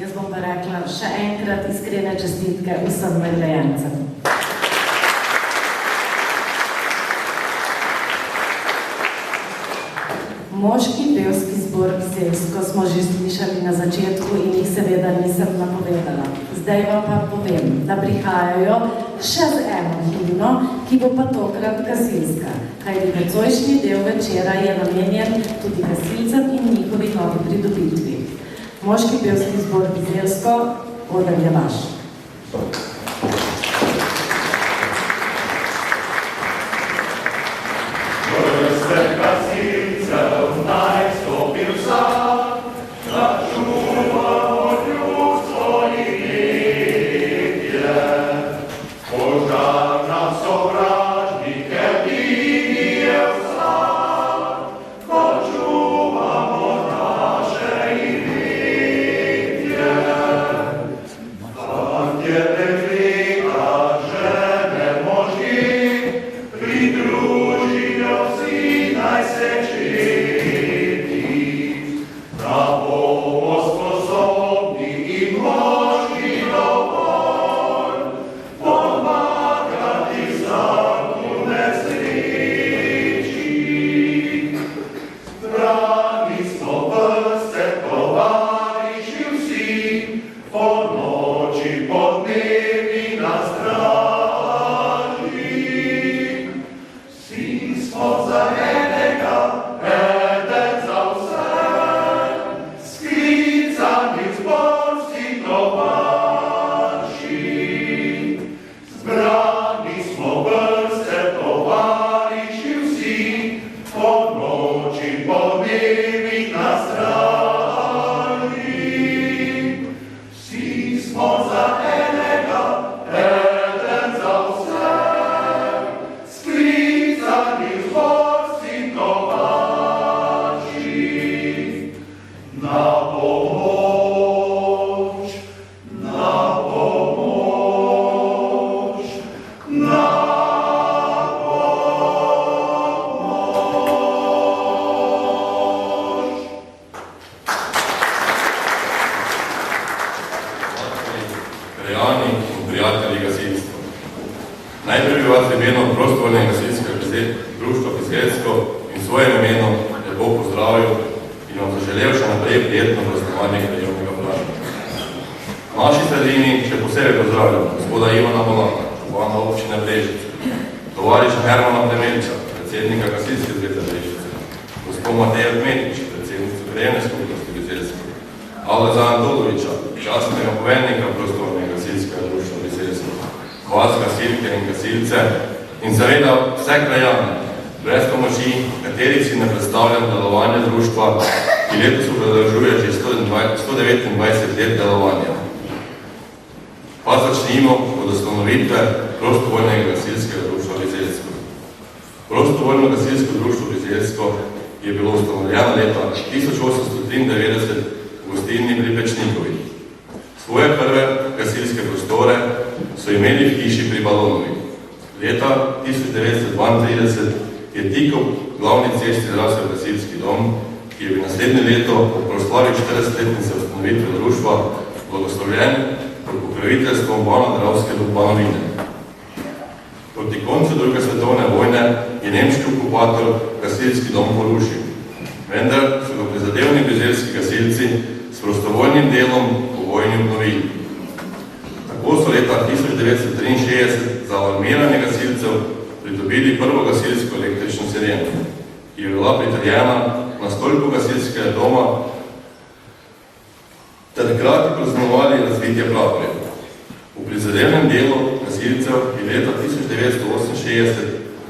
Jaz bom pa rekla še enkrat iskrene čestitke vsem nagrajencem. Moški pevski zbor Bizeljsko smo že slišali na začetku in jih seveda nisem napovedala. Zdaj vam pa povem, da prihajajo še z eno himno, ki bo pa tokrat gasilska, kajti nocojšnji del večera je namenjen tudi gasilcem in njihovi novi pridobitvi. Moški pevski zbor Bizeljsko, oder je vaš. In seveda vse krajane, brez pomoči, katerih si ne predstavljam delovanje društva, ki letos obeležuje že 129 let delovanja. Pa začnimo od ustanovitve prostovoljnega gasilskega društva Bizeljsko. Prostovoljno gasilsko društvo Bizeljsko je bilo ustanovljeno leta 1893 v gostilni pri Pečnikovih. Svoje prve gasilske prostore so imeli v hiši pri Balonovih. Leta 1932 je tik ob glavni cesti zrasel gasilski dom, ki je v naslednje leto po proslavi 40-letnice ustanovitve društva blagoslovljen pod pokroviteljstvom Bano-Dravske Banovine. Proti koncu druge svetovne vojne je nemški okupator gasilski dom porušil, vendar so ga prizadevni bizeljski gasilci s prostovoljnim delom po vojni obnovili. Tako so leta 1963 za alarmiranje gasilcev pridobili prvo gasilsko električno sireno, ki je bila pritrjena na stolpu gasilskega doma, ter hkrati praznovali razvitje praporja. V prizadevnem delu gasilcev je leta 1968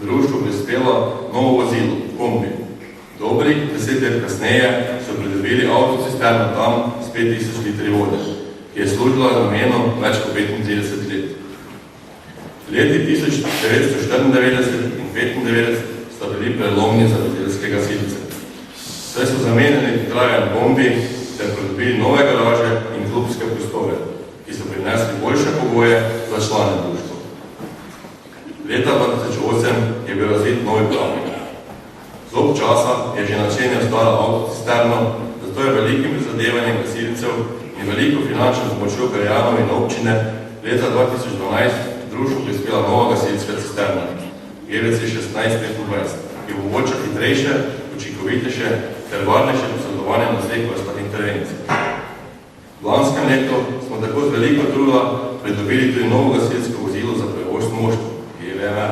v društvu prispela novo vozilo, kombi. Dobrih 10 let kasneje so pridobili avtocisterno tam s 5000 litri vode, ki je služila z namenom več kot 35 let. V leti 1994 in 1995 sta bili prelomni za bizeljske gasilce. Saj so zamenjali trajen bombi ter pridobili nove garaže in klubske prostore, ki so prinesli boljše pogoje za člane društva. Leta 2008 je bil razvit novi pravnik. Zob časa je že načenjal staro avtocisterno, zato je velikim prizadevanjem gasilcev in veliko finančno pomočjo krajanov in občine leta 2012 društvu prispela nova gasilska cisterna, GVC 1625, ki omogoča hitrejše, učinkovitejše ter varnejše posredovanje na vseh vrstah intervencij. V lanskem letu smo tako z veliko truda pridobili tudi novo gasilsko vozilo za prevoz moštva, GVM1.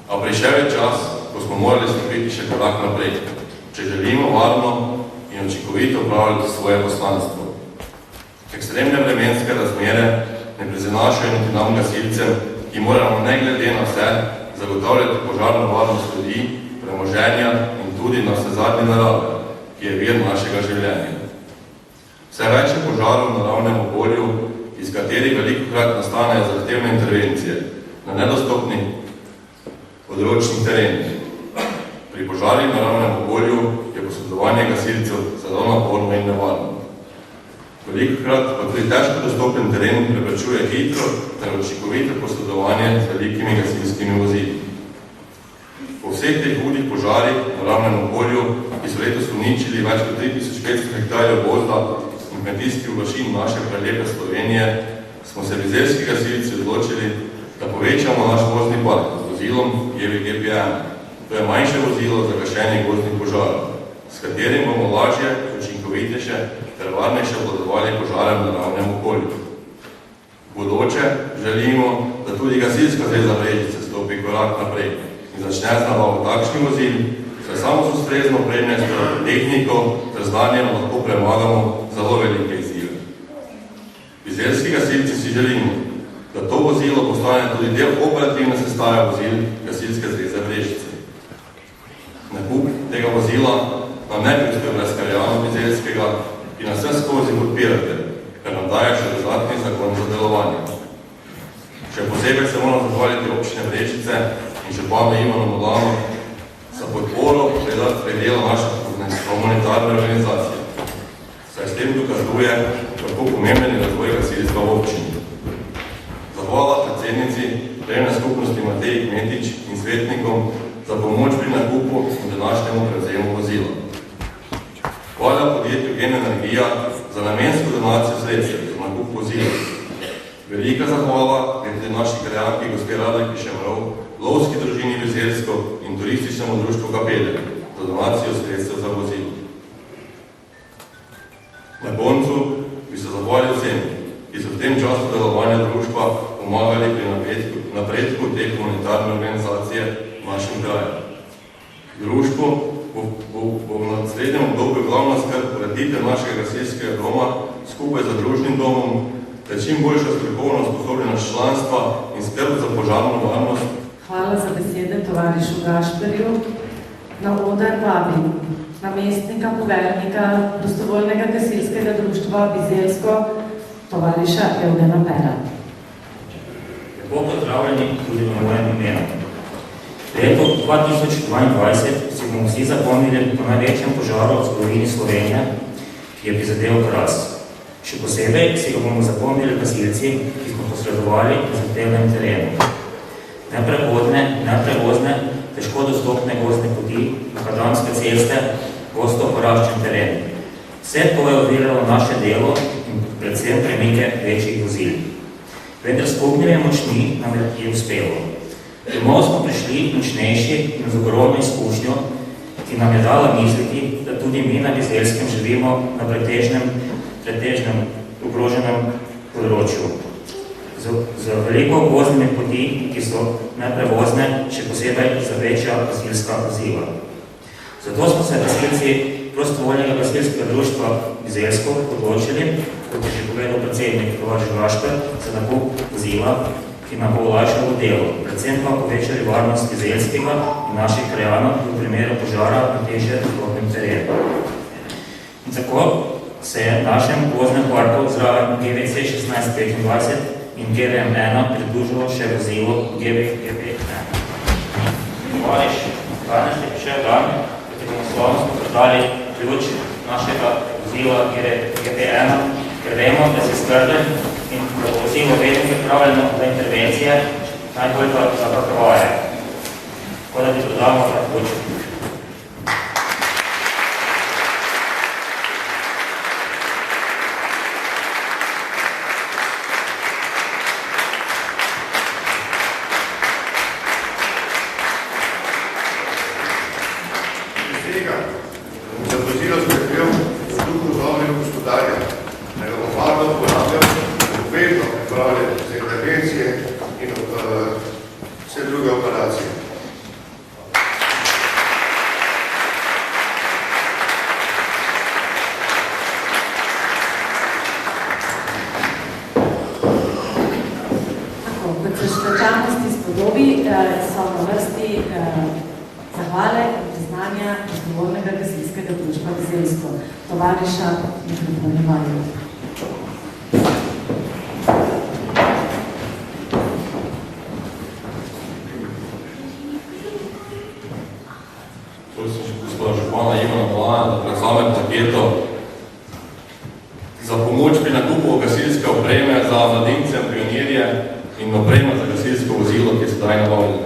A prišel je čas, ko smo morali stopiti še korak naprej, če želimo varno in učinkovito upravljati svoje poslanstvo. Ekstremne vremenske razmere ne prezanašajo niti nam gasilcem, ki moramo ne glede na vse zagotavljati požarno varnost ljudi, premoženja in tudi na vse zadnje narave, ki je vir našega življenja. Vse več je požarov v naravnem okolju, iz katerih velikokrat nastanejo zahtevne intervencije na nedostopni področnih terenih. Pri požarih v naravnem okolju je posredovanje gasilcev zelo naporno in nevarno. Velikokrat pa tudi težko dostopen teren preprečuje hitro ter učinkovito posredovanje z velikimi gasilskimi vozili. Po vseh teh hudih požarih v naravnem okolju, ki so letos uničili več kot 3500 hektarjev gozda in kmetijskih površin naše prelepe Slovenije, smo se bizeljski gasilci odločili, da povečamo naš vozni park z vozilom GVGP1. To je manjše vozilo za gašenje gozdnih požarov, s katerim bomo lažje, učinkovitejše ter varnejše obvladovali požare v naravnem okolju. V bodoče želimo, da tudi gasilska zveza Brežice stopi korak naprej in začne z nabavo takšnih vozil, saj samo z ustrezno opremljenostjo, tehniko ter znanjem lahko premagamo zelo velike izzive. Bizeljski gasilci si želimo, da to vozilo postane tudi del operativne sestave vozil Gasilske zveze Brežice. Nakup tega vozila nam ne pristoji brez krajanov bizeljskega, ki nas vse skozi podpirate, ker nam daje še dodatni zakon za delovanje. Še posebej se moramo zahvaliti občine Brežice in županu Ivanu Modlanu za podporo pri delu naše humanitarne organizacije, saj s tem dokazuje, kako pomemben je razvoj gasilstva v občini. Zahvala predsednici krajevne skupnosti Mateji Kmetič in svetnikom za pomoč pri nakupu in današnjemu prevzemu vozila. Hvala podjetju Gen Energija za namensko donacijo sredstev za nakup vozila. Velika zahvala je tudi naši krajanki gospe Radojki Šemrov, lovski družini Bizeljsko in turističnemu društvu Kapelje za donacijo sredstev za vozilo. Na koncu bi se zahvalil vsem, ki so v tem času delovanja društva pomagali pri napredku te humanitarne organizacije v našem kraju. Društvo bo v naslednjem obdobju glavna skrb ureditev našega gasilskega doma skupaj z družnim domom ter čim boljša strokovna usposobljenost članstva in skrb za požarno varnost. Hvala za besede tovarišu Gašperju. Na oder vabim namestnika poveljnika prostovoljnega gasilskega društva Bizeljsko, tovariša Evgena Pera. Lepo pozdravljeni tudi v mojem imenu. Leto 2022 si bomo vsi zapomnili po največjem požaru v zgodovini Slovenije, ki je prizadel Kras. Še posebej si ga bomo zapomnili gasilci, ki smo posredovali na zahtevnem terenu. Neprevozne, težko dostopne gozdne poti, makadamske ceste, gosto poraščen teren. Vse to je oviralo naše delo in predvsem premike večjih vozil. Vendar s skupnimi močmi nam je uspelo. Domov smo prišli močnejši in z ogromno izkušnjo, ki nam je dala misliti, da tudi mi na Bizeljskem živimo na pretežnem ogroženem področju. Z veliko gozdnimi poti, ki so neprevozne, še posebej za večja gasilska vozila. Zato smo se gasilci prostovoljnega gasilskega društva Bizeljsko odločili, kot je že povedal predsednik tovariš Gašper, za nakup vozila, ki nam bo olajšalo delo, predvsem pa povečali varnost bizeljskega in naših krajanov v primeru požara na težje dostopnem terenu. In tako se je našem voznem parku zraven GVC 1625 in GVM-1 pridružilo še vozilo GVM-1. Tovariš, danes je prišel dan, ki bomo slavno predali ključ našega vozila GVM-1, ker vemo, da si skrblen in da bo vozilo vedno pripravljeno za intervencije, najbolj pa za kakrovaje. Tako da ti dodamo ta ključ. Tovariša mikrofon imajo. Prosim, gospoda župana Ivana Polana, da prevzame paketo za pomoč pri nakupu gasilske opreme za mladince, pionirje in oprema za gasilsko vozilo, ki je sedaj na voljo.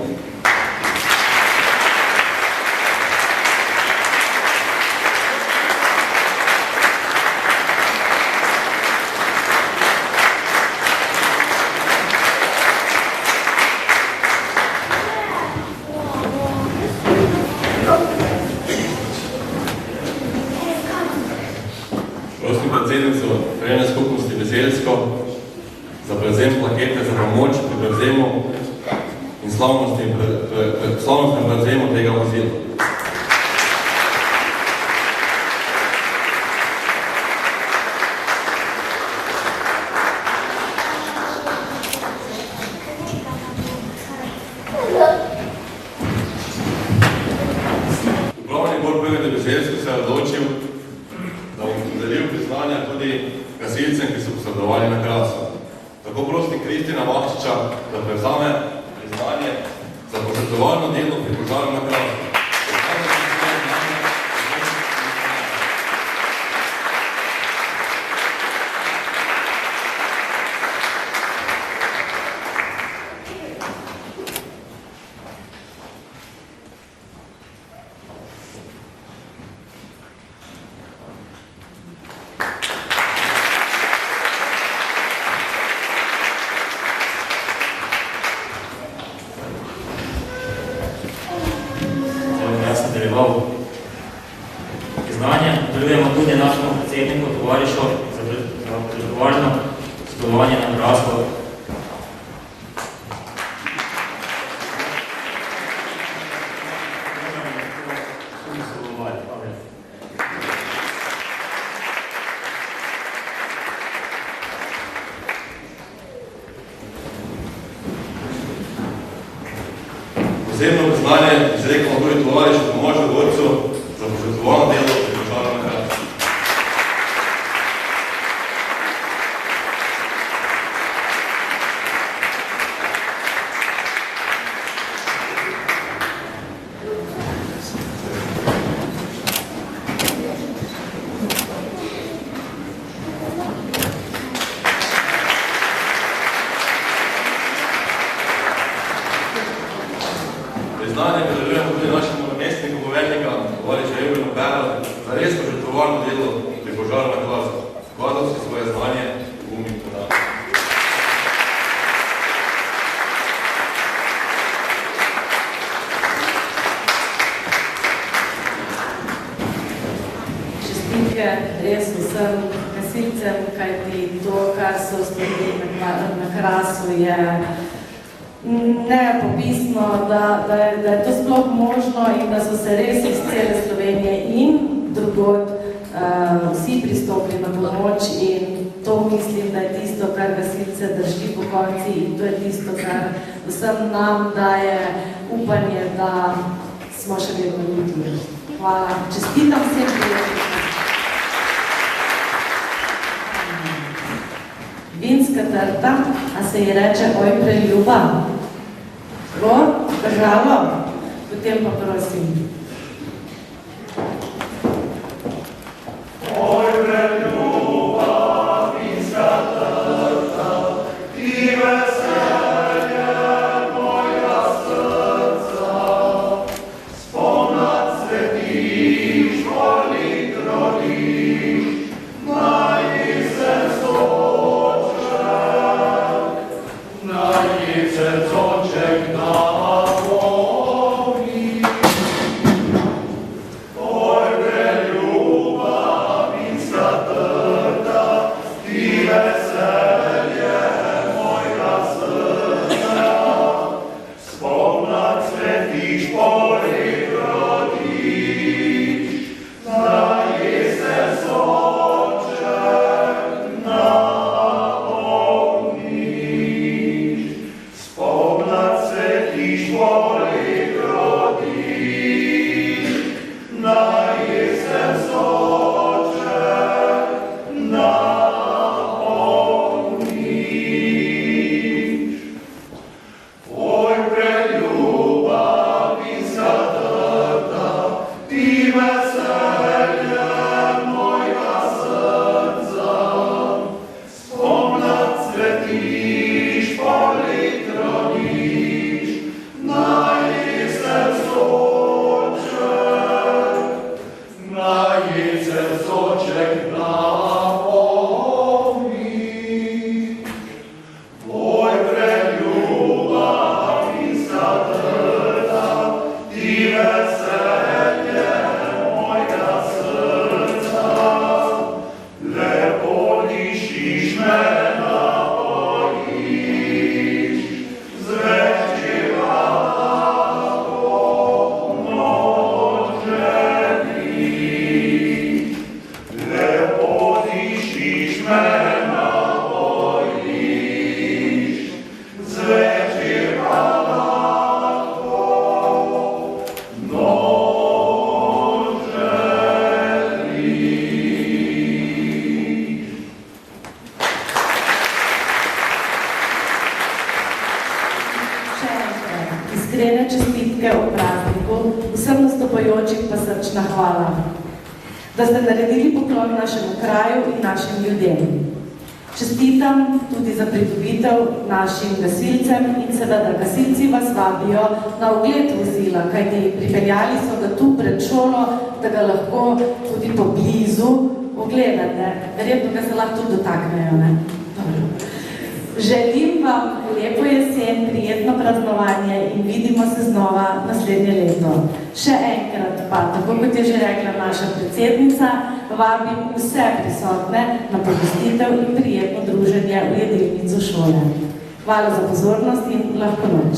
Za prevzem plakete za pomoč pri prevzemu in slavnostnem prevzemu tega vozila. Upravni odbor prvega Bezeljsko se je odločil, da bom podelil priznanja tudi gasilcem, ki so posredovali na Krasu. Tako prosim Kristina Mahčiča, da prevzame priznanje za požrtvovalno delo pri požaru na Krasu. Priznanje podeljujemo tudi našemu predsedniku Tovarišu za predvažno sodelovanje na Krasu. Posebno priznanje izrekamo tudi Tovarišu Tomažu Gorcu za požrtvovalno delo pri požaru na Krasu. Priznanje podeljujemo tudi našemu namestniku poveljnika Tovariša Evrinu Berla za res požrtvovalno delo pri požaru na Krasu. Skladal si svoje znanje v umi in podatek. Čestitke res vsem gasilcem, kajti to, kar so storili na Krasu, je nepopisno, da je to sploh možno in da so se res iz cele Slovenije in drugod vsi pristopili na pomoč in to mislim, da je tisto, kar gasilce drži po konci in to je tisto, kar vsem nam daje upanje, da smo še vedno ljudmi. Hvala. Čestitam vsem prijateljem. Vinska trta, a se ji reče oj preljuba. Bo, držalo? Potem pa prosim. Oj preljuba, vinska trta, ti veselje moja srca, spomnat cvetiš, kolik rodiš, naj se srcoček napolni. Oj preljuba, vinska trta, ti veselje mojega srca, spomnat cvetiš, kolik rodiš, naj se srcoček napolniš. Spomnat cvetiš, kolik rodiš, naj se srcoček napolniš. Oj preljuba, vinska trta, ti veselje mojega srca, spomnat cvetiš, kolik rodiš, naj se srcoček napolni. Oj preljuba, vinska trta, ti veselje mojega srca, lepo dišiš me napojiš, zvečera noč želiš. Lepo dišiš me napojiš, zvečera noč želiš. Še enkrat, iskrene čestitke o prazniku, vsem nastopajočim pa srčna hvala, da ste naredili poklon našemu kraju in našim ljudem. Čestitam tudi za pridobitev našim gasilcem in seveda gasilci vas vabijo na ogled vozila, kajti pripeljali so ga tu pred šolo, da ga lahko tudi poblizu ogledate. Verjetno ga se lahko tudi dotaknejo, ne? Dobro. Želim vam lepo jesen, prijetno praznovanje in vidimo se znova naslednje leto. Še enkrat pa, tako kot je že rekla naša predsednica, vabim vse prisotne na pogostitev in prijetno druženje v jedilnico šole. Hvala za pozornost in lahko noč.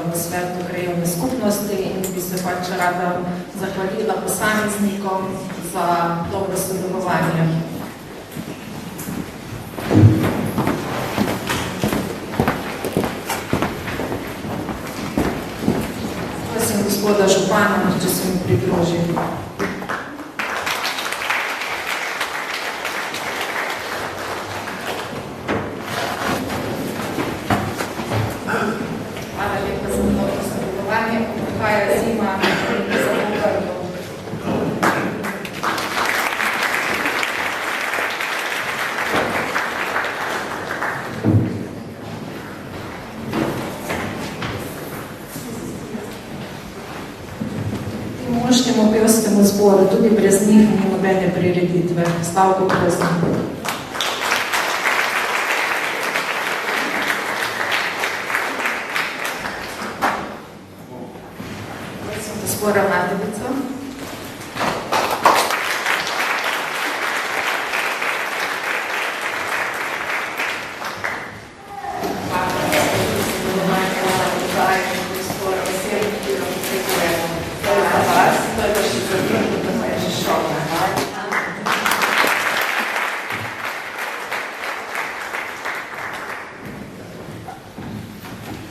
V svetu krajevne skupnosti in bi se pač rada zahvalila posameznikom za dobro sodelovanje. Prosim gospoda župana, če se mi pridruži. Hvala lepa za dobro sodelovanje. Prihaja zima za Bogardo. Moškemu pevskemu zboru, tudi brez njih ni nobene prireditve. Stavko prosim. Prosim, gospod ravnateljico.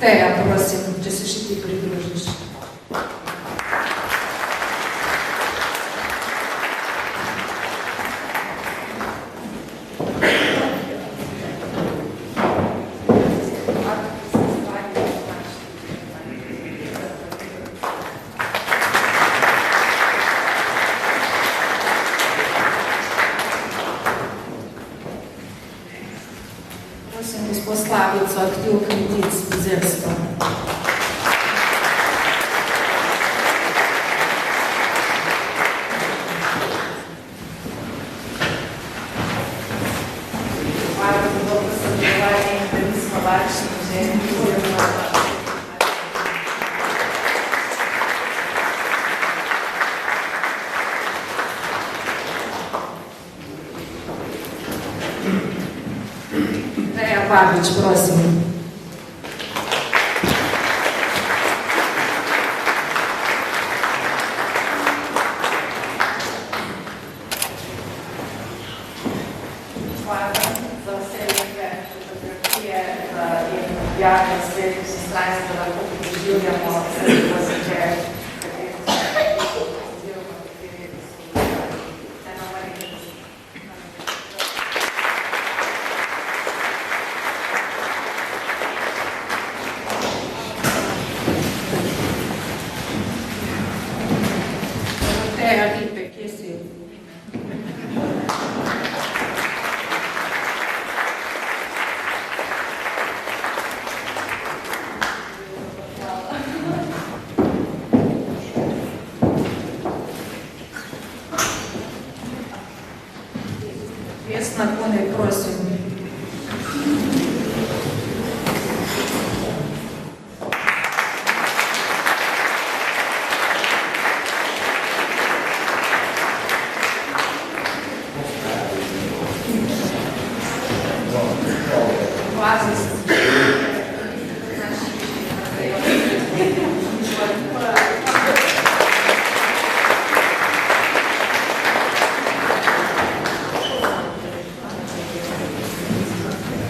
Teja, prosim, če se še ti pridružiš. Prosim, gospod Slavico, aktiv kmetic Bizeljsko. Hvala za dobro sodelovanje in da nismo varčni ženi. Andreja Babič, prosim. Hvala za vse lepe fotografije in objave na spletnih straneh, da lahko preživljamo sredstvo začer, kateri so oziroma kateri so fenomenalni. Teja Lipe, kje si? Vesna Kunej, prosim.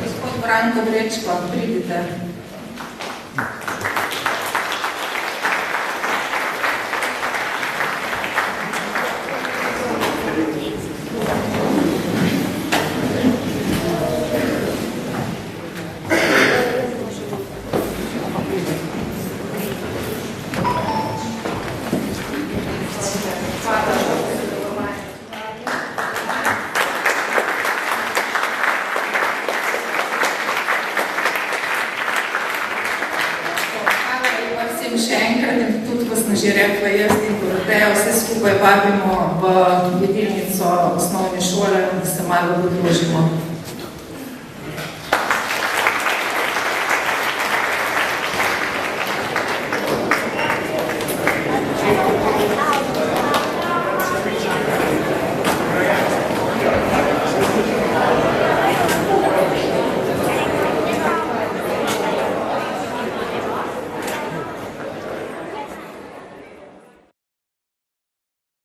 Gospod Branko Brečko, pridite. Še enkrat, in tudi, ko sem že rekla, jaz in Doroteja, vse skupaj vabimo v jedilnico osnovne šole, da se malo odložimo.